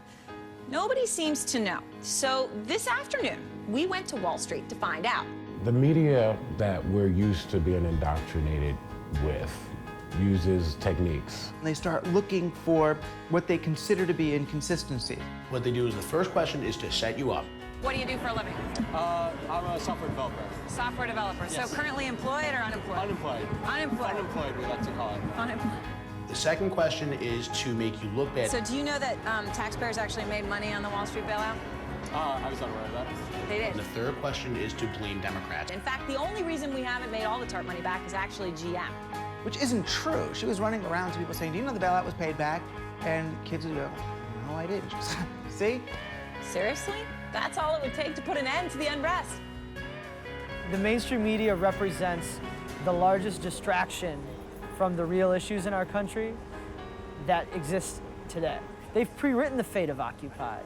Nobody seems to know. So this afternoon, we went to Wall Street to find out. The media that we're used to being indoctrinated with uses techniques. They start looking for what they consider to be inconsistency. What they do is the first question is to set you up. What do you do for a living? I'm a software developer. Software developer. Yes. So currently employed or unemployed? Unemployed. Unemployed. Unemployed, we like to call it. Unemployed. The second question is to make you look bad. So do you know that taxpayers actually made money on the Wall Street bailout? I was not aware of that. They did. And the third question is to blame Democrats. In fact, the only reason we haven't made all the TARP money back is actually GM. Which isn't true. She was running around to people saying, do you know the bailout was paid back? And kids would go, no, I didn't. She goes, see? Seriously? That's all it would take to put an end to the unrest. The mainstream media represents the largest distraction from the real issues in our country that exist today. They've pre-written the fate of Occupy.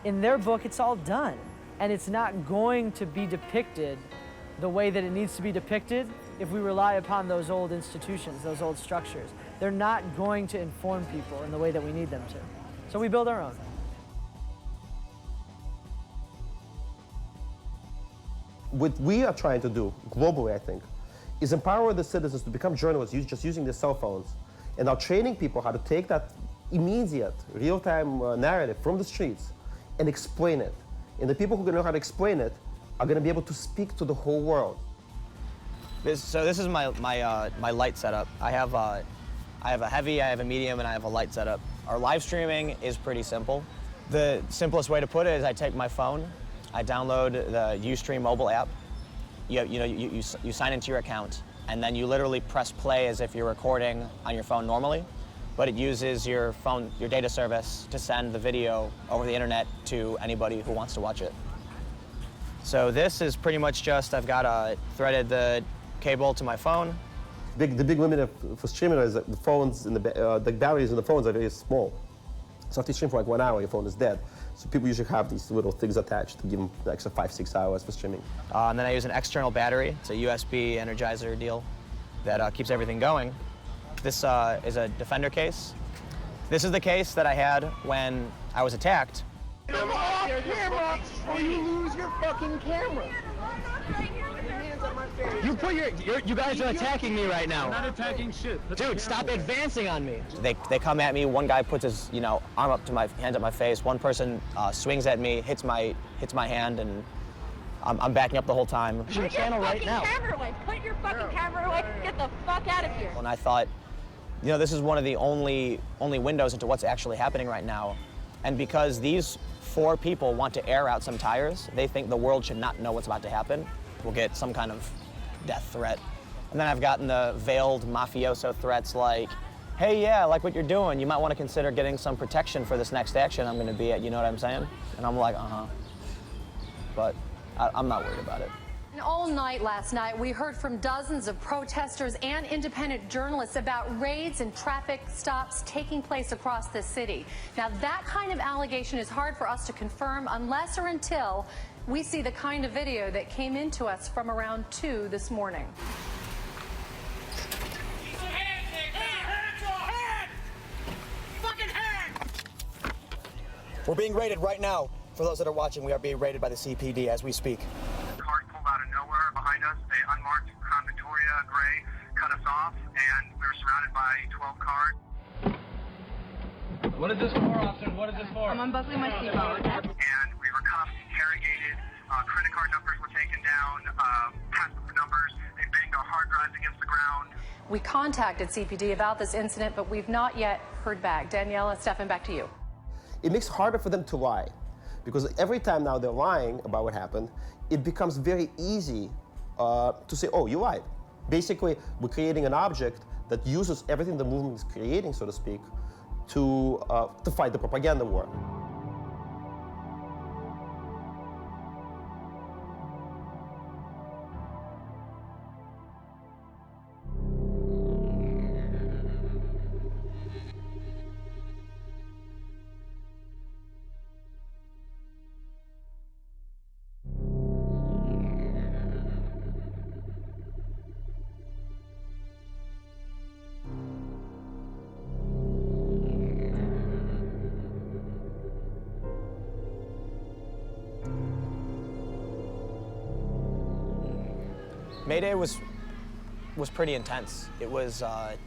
In their book, it's all done. And it's not going to be depicted the way that it needs to be depicted if we rely upon those old institutions, those old structures. They're not going to inform people in the way that we need them to. So we build our own. What we are trying to do globally, I think, is empower the citizens to become journalists just using their cell phones, and now training people how to take that immediate, real-time narrative from the streets and explain it. And the people who know how to explain it are going to be able to speak to the whole world. So this is my light setup. I have a heavy, I have a medium, and I have a light setup. Our live streaming is pretty simple. The simplest way to put it is I take my phone, I download the Ustream mobile app. You sign into your account, and then you literally press play as if you're recording on your phone normally, but it uses your data service to send the video over the internet to anybody who wants to watch it. So this is pretty much just, I've got threaded the cable to my phone. The big limit for streaming is that the phones and the batteries in the phones are very small. So if you stream for like 1 hour, your phone is dead. So people usually have these little things attached to give them the extra 5-6 hours for streaming. And then I use an external battery. It's a USB Energizer deal that keeps everything going. This is a Defender case. This is the case that I had when I was attacked. Come off your camera or you lose your fucking camera. You put you guys are attacking me right now. I'm not attacking shit. Dude, stop advancing on me. They come at me. One guy puts his arm up to my hands up my face. One person swings at me, hits my hand, and I'm backing up the whole time. Put your channel right now. Camera away. Put your fucking camera away. Get the fuck out of here. And I thought, this is one of the only windows into what's actually happening right now. And because these 4 people want to air out some tires, they think the world should not know what's about to happen. We'll get some kind of death threat. And then I've gotten the veiled mafioso threats like, hey, yeah, I like what you're doing. You might want to consider getting some protection for this next action I'm going to be at. You know what I'm saying? And I'm like, uh-huh. But I'm not worried about it. All night last night, we heard from dozens of protesters and independent journalists about raids and traffic stops taking place across the city. Now, that kind of allegation is hard for us to confirm unless or until we see the kind of video that came into us from around 2 this morning. We're being raided right now. For those that are watching, we are being raided by the CPD as we speak. Cars pulled out of nowhere behind us. They unmarked Crown Victoria Gray, cut us off, and we were surrounded by 12 cars. What is this for, officer? What is this for? I'm unbuckling my seatbelt. And we were cuffed, interrogated, credit card numbers were taken down, passport numbers, they banged our hard drives against the ground. We contacted CPD about this incident, but we've not yet heard back. Daniela, Stefan, back to you. It makes it harder for them to lie, because every time now they're lying about what happened, it becomes very easy to say, oh, you lied. Basically, we're creating an object that uses everything the movement is creating, so to speak, to fight the propaganda war. May Day was pretty intense. It was, I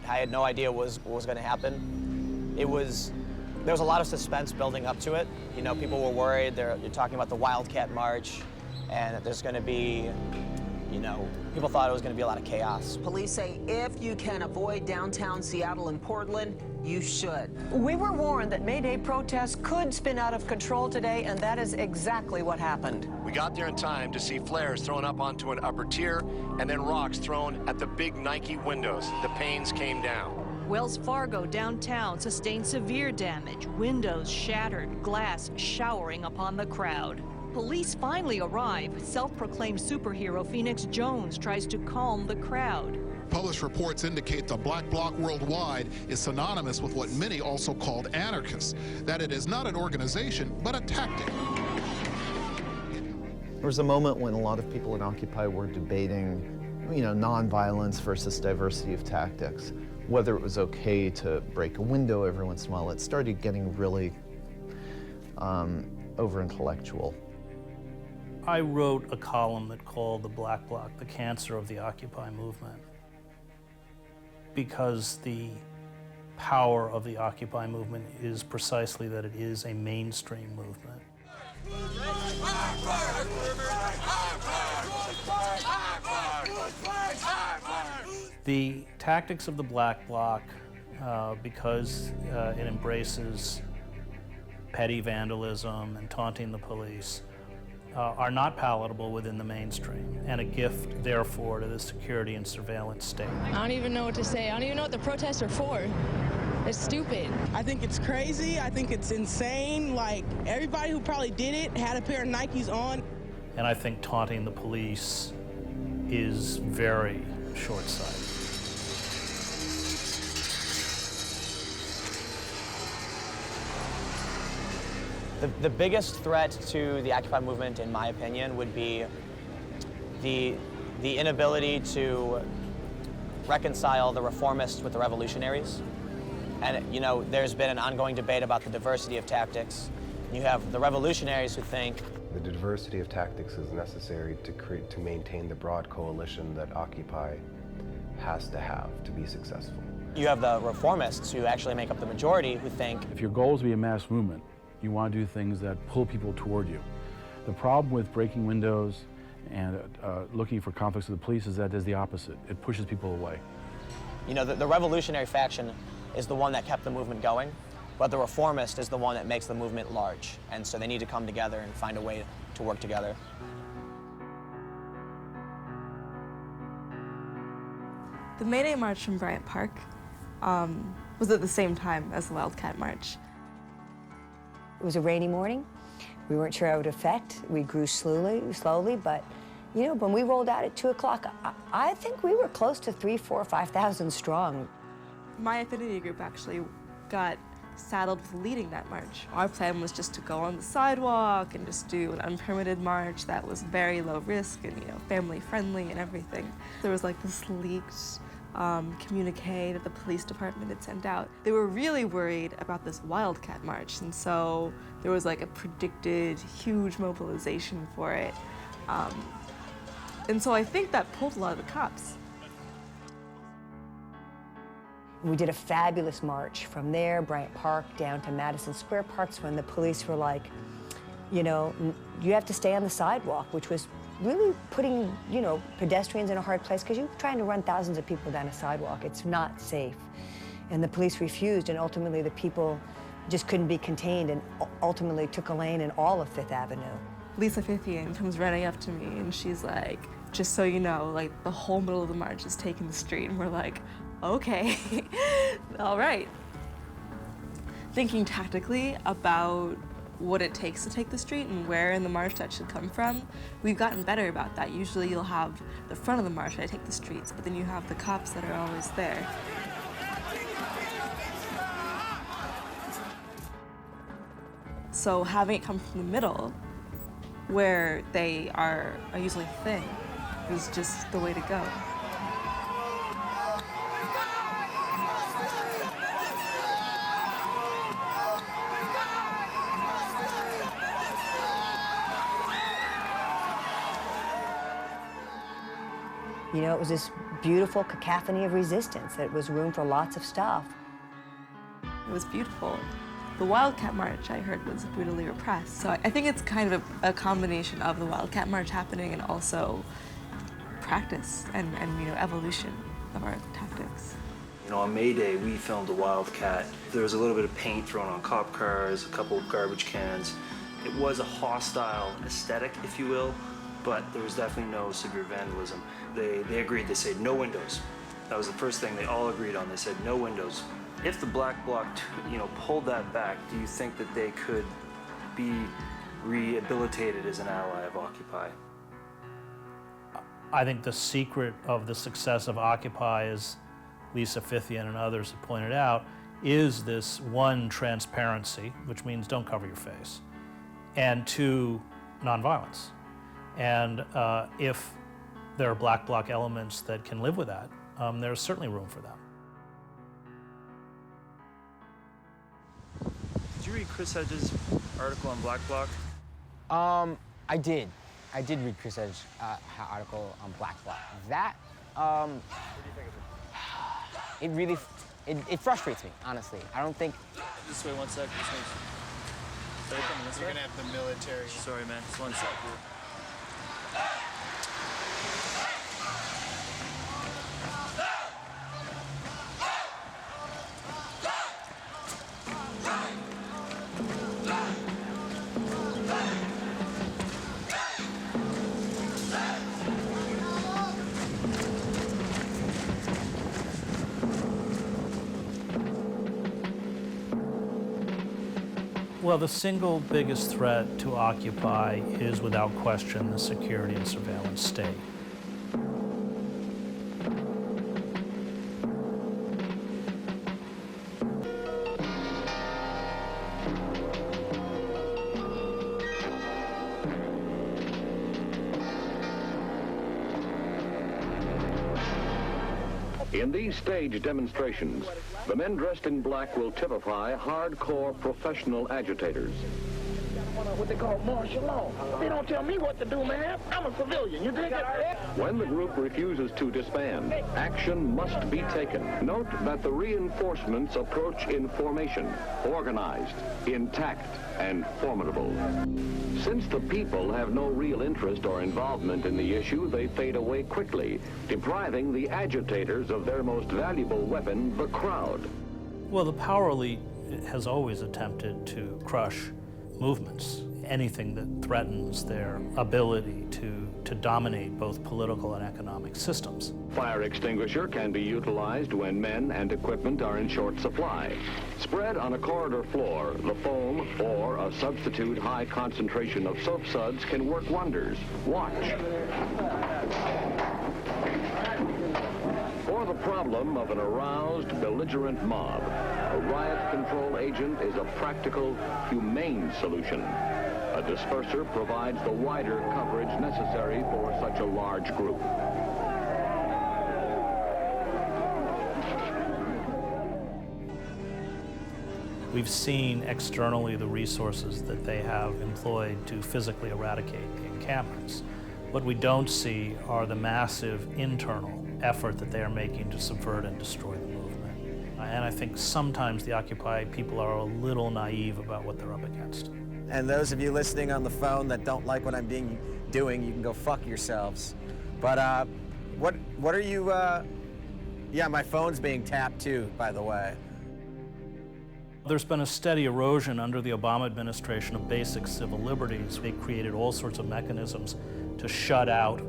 had no idea what was going to happen. There was a lot of suspense building up to it. You know, people were worried. You're talking about the Wildcat March, and that there's going to be, you know, people thought it was going to be a lot of chaos. Police say if you can avoid downtown Seattle and Portland, you should. We were warned that May Day protests could spin out of control today, and that is exactly what happened. We got there in time to see flares thrown up onto an upper tier and then rocks thrown at the big Nike windows. The panes came down. Wells Fargo downtown sustained severe damage, windows shattered, glass showering upon the crowd. Police finally arrive. Self-proclaimed superhero Phoenix Jones tries to calm the crowd. Published reports indicate the Black Bloc worldwide is synonymous with what many also called anarchists, that it is not an organization, but a tactic. There was a moment when a lot of people in Occupy were debating, you know, nonviolence versus diversity of tactics, whether it was okay to break a window every once in a while. It started getting really over-intellectual. I wrote a column that called The Black Bloc, the cancer of the Occupy movement, because the power of the Occupy movement is precisely that it is a mainstream movement. The tactics of the Black Bloc, because it embraces petty vandalism and taunting the police, are not palatable within the mainstream, and a gift, therefore, to the security and surveillance state. I don't even know what to say. I don't even know what the protests are for. It's stupid. I think it's crazy. I think it's insane. Like, everybody who probably did it had a pair of Nikes on. And I think taunting the police is very short-sighted. The biggest threat to the Occupy movement, in my opinion, would be the inability to reconcile the reformists with the revolutionaries. And, you know, there's been an ongoing debate about the diversity of tactics. You have the revolutionaries who think the diversity of tactics is necessary to maintain the broad coalition that Occupy has to have to be successful. You have the reformists who actually make up the majority who think if your goal is to be a mass movement, you want to do things that pull people toward you. The problem with breaking windows and looking for conflicts with the police is that it does the opposite. It pushes people away. You know, the revolutionary faction is the one that kept the movement going, but the reformist is the one that makes the movement large. And so they need to come together and find a way to work together. The May Day March from Bryant Park was at the same time as the Wildcat March. It was a rainy morning. We weren't sure how it would affect. We grew slowly, but you know, when we rolled out at 2 o'clock, I think we were close to 3,000, 4,000, 5,000 strong. My affinity group actually got saddled with leading that march. Our plan was just to go on the sidewalk and just do an unpermitted march that was very low risk and, you know, family friendly and everything. There was like this leaked communique that the police department had sent out. They were really worried about this Wildcat March, and so there was like a predicted huge mobilization for it. And so I think that pulled a lot of the cops. We did a fabulous march from there, Bryant Park, down to Madison Square Park, when the police were like, you know, you have to stay on the sidewalk, which was really putting, you know, pedestrians in a hard place, because you're trying to run thousands of people down a sidewalk. It's not safe. And the police refused, and ultimately the people just couldn't be contained, and ultimately took a lane in all of Fifth Avenue. Lisa Fithian comes running up to me, and she's like, just so you know, like, the whole middle of the march is taking the street. And we're like, okay, all right. Thinking tactically about what it takes to take the street and where in the march that should come from, we've gotten better about that. Usually you'll have the front of the march that take the streets, but then you have the cops that are always there. So having it come from the middle, where they are usually thin, is just the way to go. You know, it was this beautiful cacophony of resistance. It was room for lots of stuff. It was beautiful. The Wildcat March, I heard, was brutally repressed. So I think it's kind of a combination of the Wildcat March happening and also practice and you know, evolution of our tactics. You know, on May Day, we filmed a Wildcat. There was a little bit of paint thrown on cop cars, a couple of garbage cans. It was a hostile aesthetic, if you will, but there was definitely no severe vandalism. They agreed, they said no windows. That was the first thing they all agreed on. They said no windows. If the Black Bloc, you know, pulled that back, do you think that they could be rehabilitated as an ally of Occupy? I think the secret of the success of Occupy, as Lisa Fithian and others have pointed out, is this one, transparency, which means don't cover your face, and two, nonviolence. And if there are Black Bloc elements that can live with that, there's certainly room for them. Did you read Chris Hedges' article on Black Bloc? I did. I did read Chris Hedges' article on Black Bloc. That, What do you think of it? it really, it frustrates me, honestly. I don't think... This way, one sec. This way. You're gonna have the military. Sorry, man. Just one sec. Well, the single biggest threat to Occupy is, without question, the security and surveillance state. In these staged demonstrations, the men dressed in black will typify hardcore professional agitators. What they call martial law. They don't tell me what to do, man. I'm a civilian. You dig it? When the group refuses to disband, action must be taken. Note that the reinforcements approach in formation, organized, intact, and formidable. Since the people have no real interest or involvement in the issue, they fade away quickly, depriving the agitators of their most valuable weapon, the crowd. Well, the power elite has always attempted to crush movements, anything that threatens their ability to dominate both political and economic systems. Fire extinguisher can be utilized when men and equipment are in short supply. Spread on a corridor floor, the foam or a substitute high concentration of soap suds can work wonders. Watch. For the problem of an aroused, belligerent mob, a riot control agent is a practical, humane solution. A disperser provides the wider coverage necessary for such a large group. We've seen externally the resources that they have employed to physically eradicate the encampments. What we don't see are the massive internal effort that they are making to subvert and destroy the movement. And I think sometimes the Occupy people are a little naive about what they're up against. And those of you listening on the phone that don't like what I'm doing, you can go fuck yourselves. But what are you, yeah, my phone's being tapped too, by the way. There's been a steady erosion under the Obama administration of basic civil liberties. They created all sorts of mechanisms to shut out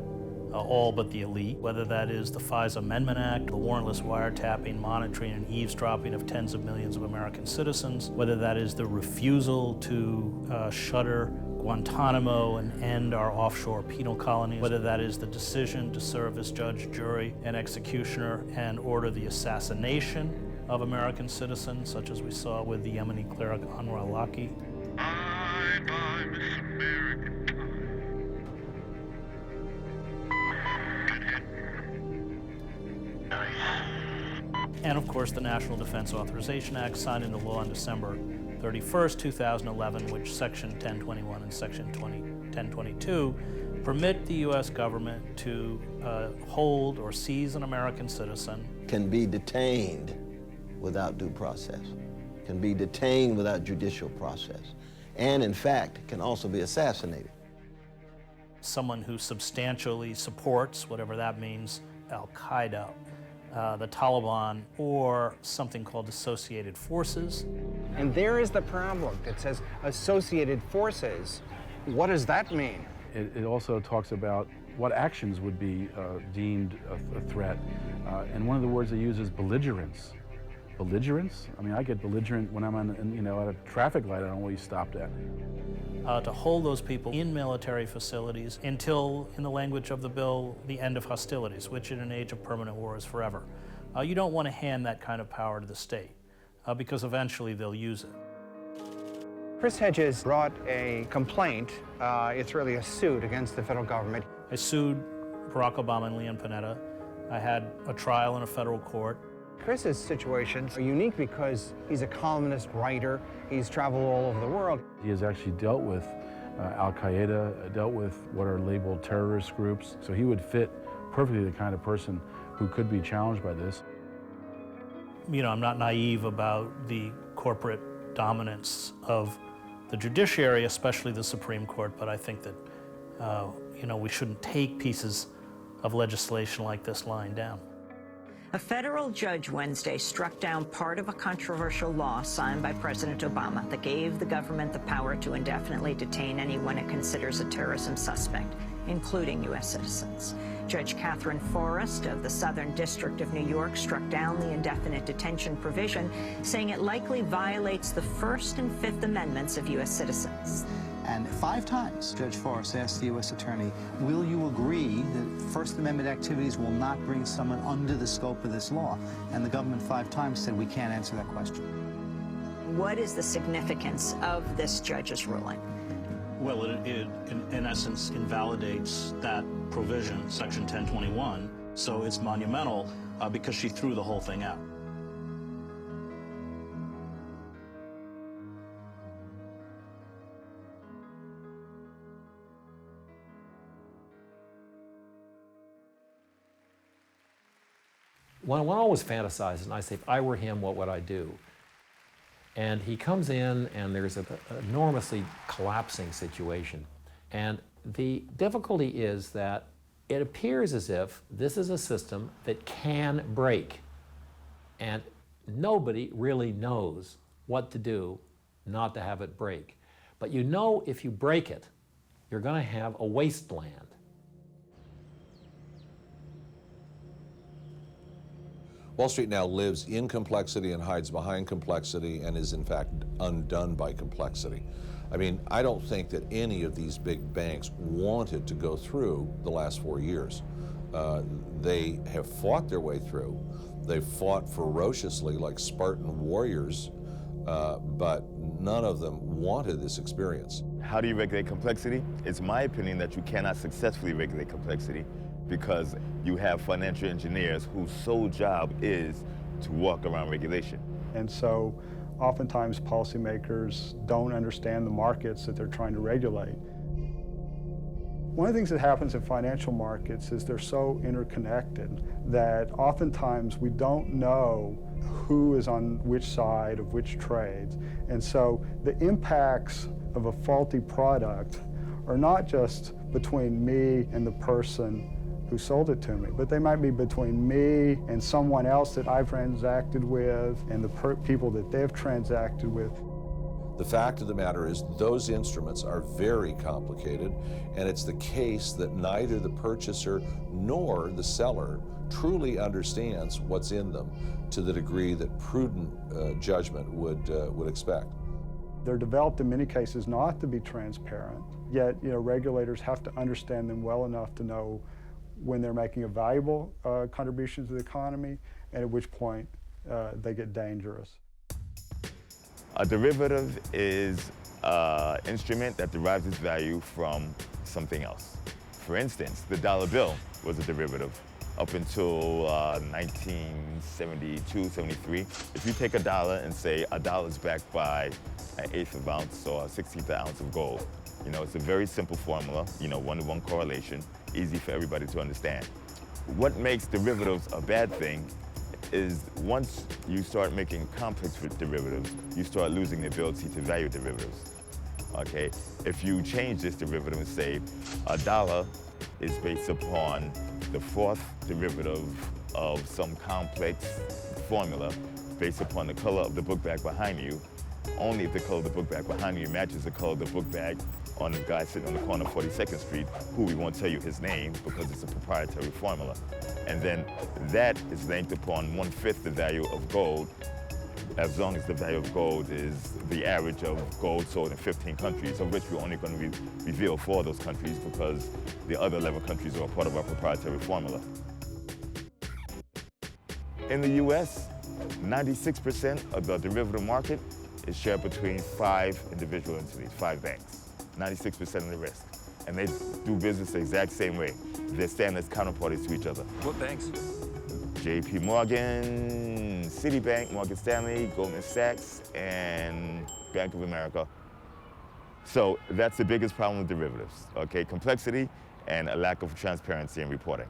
all but the elite, whether that is the FISA Amendment Act, the warrantless wiretapping, monitoring, and eavesdropping of tens of millions of American citizens, whether that is the refusal to shutter Guantanamo and end our offshore penal colonies, whether that is the decision to serve as judge, jury, and executioner and order the assassination of American citizens, such as we saw with the Yemeni cleric Anwar al-Awlaki. And of course, the National Defense Authorization Act, signed into law on December 31st, 2011, which Section 1021 and Section 1022 permit the U.S. government to hold or seize an American citizen. Can be detained without due process, can be detained without judicial process, and in fact, can also be assassinated. Someone who substantially supports, whatever that means, Al-Qaeda, the Taliban, or something called associated forces. And there is the problem that says associated forces. What does that mean? It also talks about what actions would be deemed a threat. And one of the words they use is belligerence. Belligerence? I mean, I get belligerent when I'm on, at a traffic light I don't want to be stopped at. To hold those people in military facilities until, in the language of the bill, the end of hostilities, which in an age of permanent war is forever. You don't want to hand that kind of power to the state, because eventually they'll use it. Chris Hedges brought a complaint. It's really a suit against the federal government. I sued Barack Obama and Leon Panetta. I had a trial in a federal court. Chris's situations are unique because he's a columnist, writer. He's traveled all over the world. He has actually dealt with Al-Qaeda, dealt with what are labeled terrorist groups. So he would fit perfectly the kind of person who could be challenged by this. I'm not naive about the corporate dominance of the judiciary, especially the Supreme Court, but I think that, we shouldn't take pieces of legislation like this lying down. A federal judge Wednesday struck down part of a controversial law signed by President Obama that gave the government the power to indefinitely detain anyone it considers a terrorism suspect, including U.S. citizens. Judge Catherine Forrest of the Southern District of New York struck down the indefinite detention provision, saying it likely violates the First and Fifth Amendments of U.S. citizens. And 5 times, Judge Forrest asked the U.S. Attorney, will you agree that First Amendment activities will not bring someone under the scope of this law? And the government 5 times said, we can't answer that question. What is the significance of this judge's ruling? Well, it in essence invalidates that provision, Section 1021, so it's monumental because she threw the whole thing out. One always fantasizes, and I say, if I were him, what would I do? And he comes in, and there's an enormously collapsing situation. And the difficulty is that it appears as if this is a system that can break. And nobody really knows what to do not to have it break. But you know if you break it, you're going to have a wasteland. Wall Street now lives in complexity and hides behind complexity and is in fact undone by complexity. I mean, I don't think that any of these big banks wanted to go through the last 4 years. They have fought their way through. They've fought ferociously like Spartan warriors, but none of them wanted this experience. How do you regulate complexity? It's my opinion that you cannot successfully regulate complexity because you have financial engineers whose sole job is to walk around regulation. And so oftentimes policymakers don't understand the markets that they're trying to regulate. One of the things that happens in financial markets is they're so interconnected that oftentimes we don't know who is on which side of which trades. And so the impacts of a faulty product are not just between me and the person who sold it to me, but they might be between me and someone else that I've transacted with and the people that they've transacted with. The fact of the matter is those instruments are very complicated, and it's the case that neither the purchaser nor the seller truly understands what's in them to the degree that prudent judgment would expect. They're developed in many cases not to be transparent, yet regulators have to understand them well enough to know when they're making a valuable contribution to the economy and at which point they get dangerous. A derivative is an instrument that derives its value from something else. For instance, the dollar bill was a derivative up until 1972, 73. If you take a dollar and say a dollar is backed by an 1/8 of ounce or 1/16 ounce of gold, it's a very simple formula, 1-to-1 correlation, easy for everybody to understand. What makes derivatives a bad thing is once you start making complex derivatives, you start losing the ability to value derivatives, okay? If you change this derivative and say a dollar is based upon the fourth derivative of some complex formula based upon the color of the book bag behind you, only if the color of the book bag behind you matches the color of the book bag on the guy sitting on the corner of 42nd Street, who we won't tell you his name because it's a proprietary formula. And then that is linked upon 1/5 the value of gold, as long as the value of gold is the average of gold sold in 15 countries, of which we're only going to reveal 4 of those countries because the other 11 countries are part of our proprietary formula. In the US, 96% of the derivative market is shared between 5 individual entities, 5 banks. 96% of the risk. And they do business the exact same way. They stand as counterparties to each other. What banks? JP Morgan, Citibank, Morgan Stanley, Goldman Sachs, and Bank of America. So that's the biggest problem with derivatives, okay? Complexity and a lack of transparency in reporting.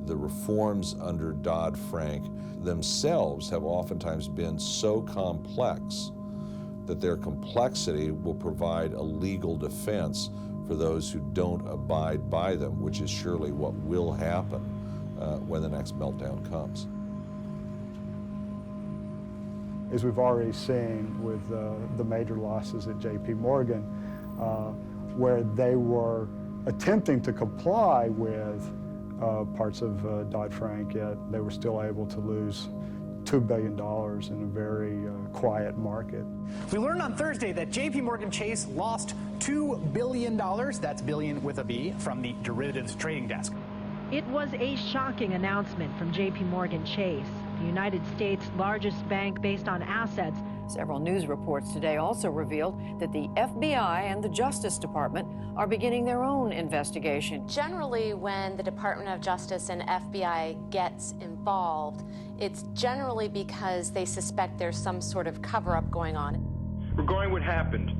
The reforms under Dodd-Frank themselves have oftentimes been so complex that their complexity will provide a legal defense for those who don't abide by them, which is surely what will happen when the next meltdown comes. As we've already seen with the major losses at JP Morgan, where they were attempting to comply with parts of Dodd-Frank, yet they were still able to lose $2 billion in a very quiet market. We learned on Thursday that JP Morgan Chase lost $2 billion, that's billion with a B, from the derivatives trading desk. It was a shocking announcement from JP Morgan Chase, the United States' largest bank based on assets. Several news reports today also revealed that the FBI and the Justice Department are beginning their own investigation. Generally, when the Department of Justice and FBI gets involved, it's generally because they suspect there's some sort of cover-up going on. Regarding what happened,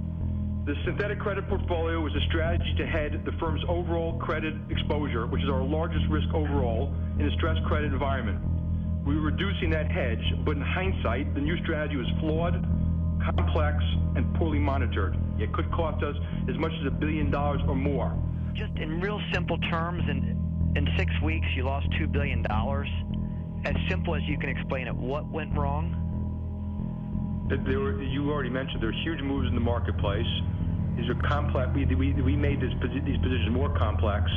the synthetic credit portfolio was a strategy to hedge the firm's overall credit exposure, which is our largest risk overall in a stressed credit environment. We were reducing that hedge, but in hindsight, the new strategy was flawed, complex, and poorly monitored. It could cost us as much as $1 billion or more. Just in real simple terms, in 6 weeks, you lost $2 billion. As simple as you can explain it, what went wrong? You already mentioned there were huge moves in the marketplace. These are complex. We made these positions more complex.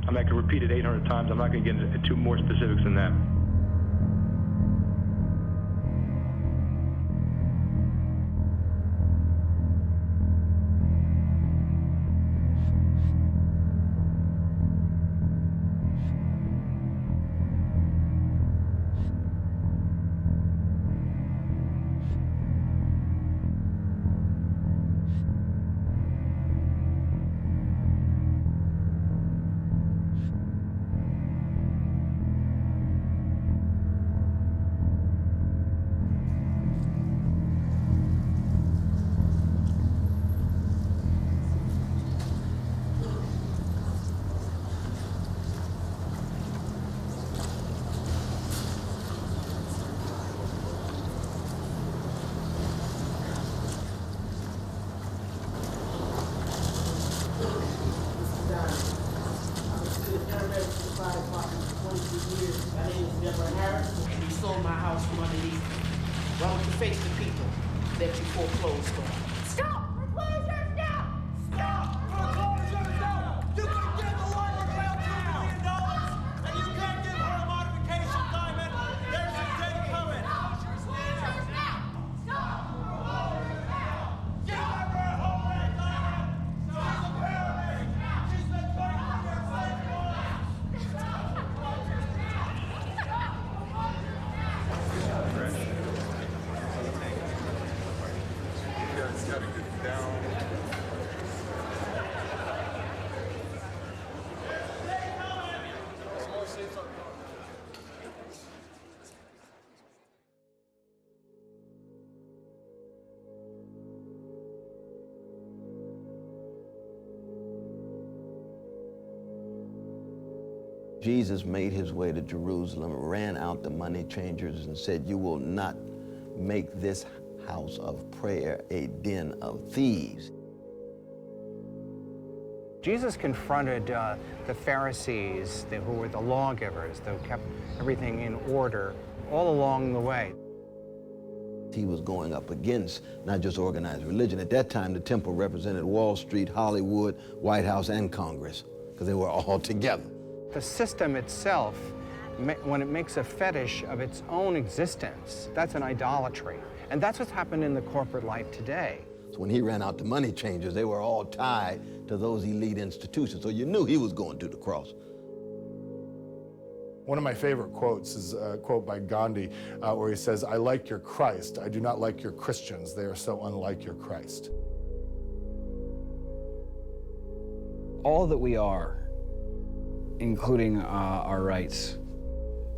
I'm not going to repeat it 800 times. I'm not going to get into more specifics than that. And you sold my house from underneath. Why don't you face the people that you foreclosed on? Stop! Foreclosures now! Stop! Foreclosures now! You can give the woman $2 million, and you can't give her a modification, Diamond. There's a day coming. Foreclosures now! Stop! Foreclosures now! Give her a home rate, Diamond! She's a pyramid! She's been 20 years late for us! Stop! Foreclosures now! Stop! Foreclosures now! Gotta get down. Jesus made his way to Jerusalem, ran out the money changers and said, "You will not make this house of prayer a den of thieves." Jesus confronted the Pharisees, who were the lawgivers, who kept everything in order all along the way. He was going up against not just organized religion. At that time, the temple represented Wall Street, Hollywood, White House, and Congress, because they were all together. The system itself, when it makes a fetish of its own existence, that's an idolatry. And that's what's happened in the corporate life today. So when he ran out the money changers, they were all tied to those elite institutions. So you knew he was going to the cross. One of my favorite quotes is a quote by Gandhi where he says, "I like your Christ. I do not like your Christians. They are so unlike your Christ." All that we are, including our rights,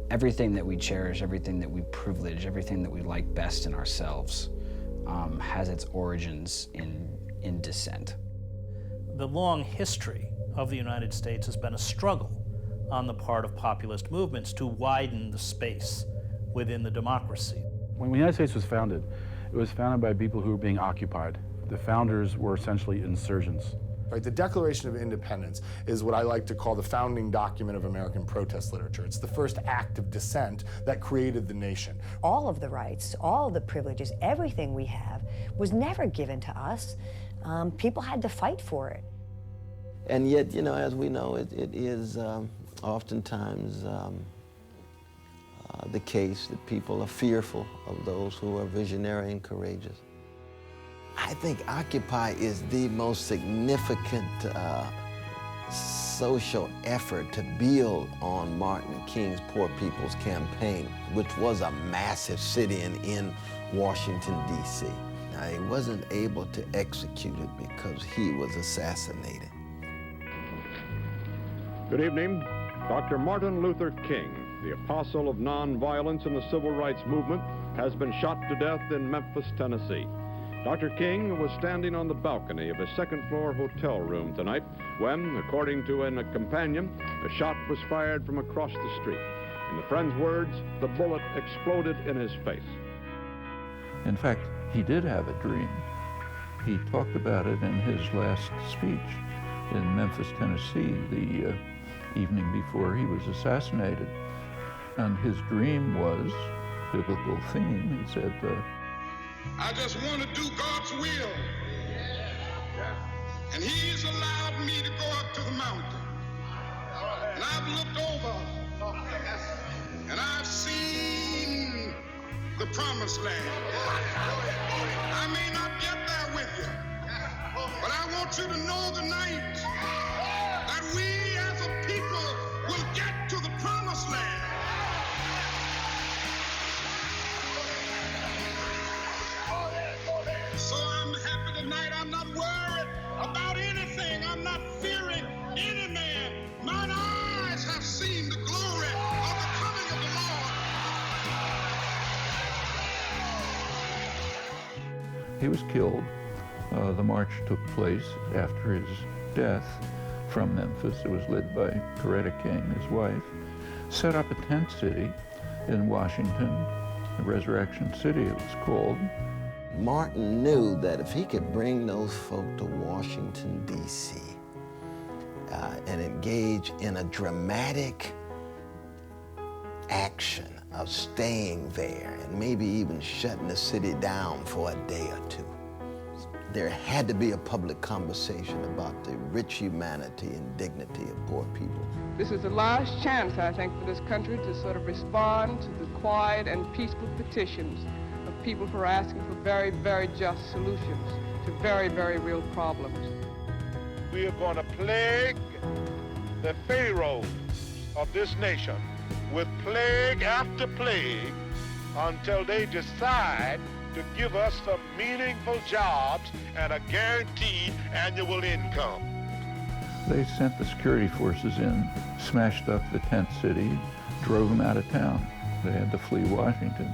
everything that we cherish, everything that we privilege, everything that we like best in ourselves, has its origins in dissent. The long history of the United States has been a struggle on the part of populist movements to widen the space within the democracy. When the United States was founded, it was founded by people who were being occupied. The founders were essentially insurgents. Right, the Declaration of Independence is what I like to call the founding document of American protest literature. It's the first act of dissent that created the nation. All of the rights, all the privileges, everything we have was never given to us. People had to fight for it. And yet, you know, as we know, it is oftentimes the case that people are fearful of those who are visionary and courageous. I think Occupy is the most significant social effort to build on Martin King's Poor People's Campaign, which was a massive sit-in in Washington, D.C. Now, he wasn't able to execute it because he was assassinated. Good evening. Dr. Martin Luther King, the apostle of nonviolence in the civil rights movement, has been shot to death in Memphis, Tennessee. Dr. King was standing on the balcony of a second-floor hotel room tonight when, according to a companion, a shot was fired from across the street. In the friend's words, the bullet exploded in his face. In fact, he did have a dream. He talked about it in his last speech in Memphis, Tennessee, the evening before he was assassinated. And his dream was, biblical theme, he said, I just want to do God's will. And He's allowed me to go up to the mountain. And I've looked over and I've seen the promised land. I may not get there with you, but I want you to know tonight that we as a people will get to the promised land. So I'm happy tonight. I'm not worried about anything. I'm not fearing any man. Mine eyes have seen the glory of the coming of the Lord. he was killed. The march took place after his death from Memphis. It was led by Coretta King, his wife. Set up a tent city in Washington, Resurrection City it was called. Martin knew that if he could bring those folk to Washington, D.C., and engage in a dramatic action of staying there and maybe even shutting the city down for a day or two. There had to be a public conversation about the rich humanity and dignity of poor people. This is the last chance, I think, for this country to sort of respond to the quiet and peaceful petitions of people who are asking for very, very just solutions to very, very real problems. We are going to plague the pharaohs of this nation with plague after plague until they decide to give us some meaningful jobs and a guaranteed annual income. They sent the security forces in, smashed up the tent city, drove them out of town. They had to flee Washington.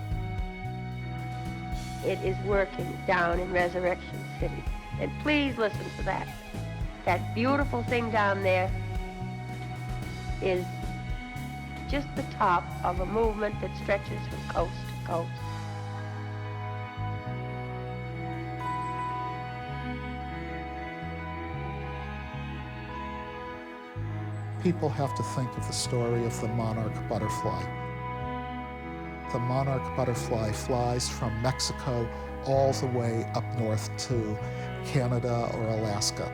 It is working down in Resurrection City. And please listen to that. That beautiful thing down there is just the top of a movement that stretches from coast to coast. People have to think of the story of the monarch butterfly. The monarch butterfly flies from Mexico all the way up north to Canada or Alaska.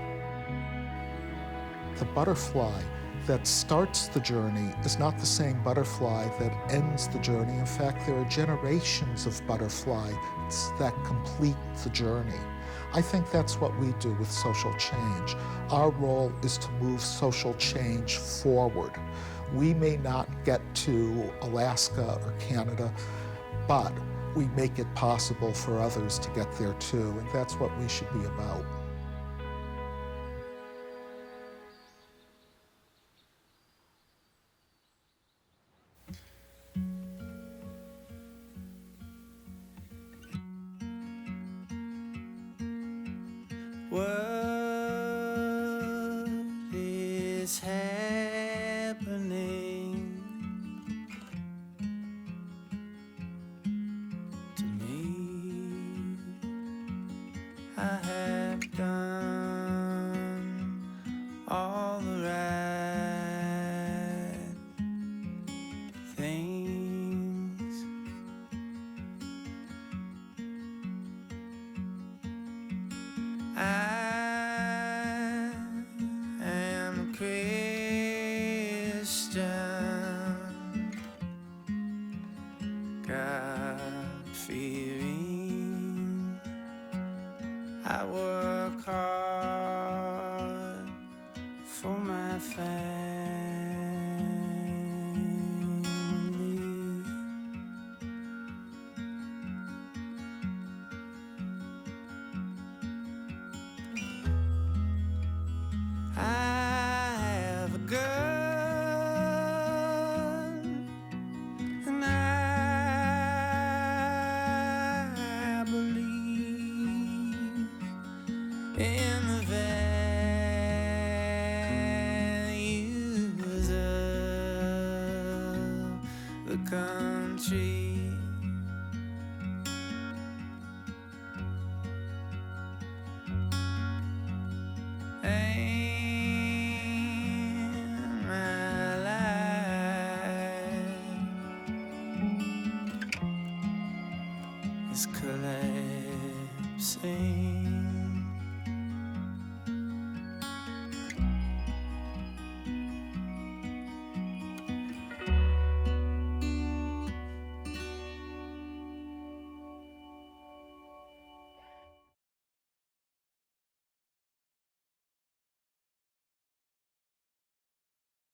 The butterfly that starts the journey is not the same butterfly that ends the journey. In fact, there are generations of butterflies that complete the journey. I think that's what we do with social change. Our role is to move social change forward. We may not get to Alaska or Canada, but we make it possible for others to get there too, and that's what we should be about. What is happening to me? I have done all the right things. I am a Christian, God-fearing. I work hard for my family. I have a gun, and I believe in the values of the country. And my life is collapsing.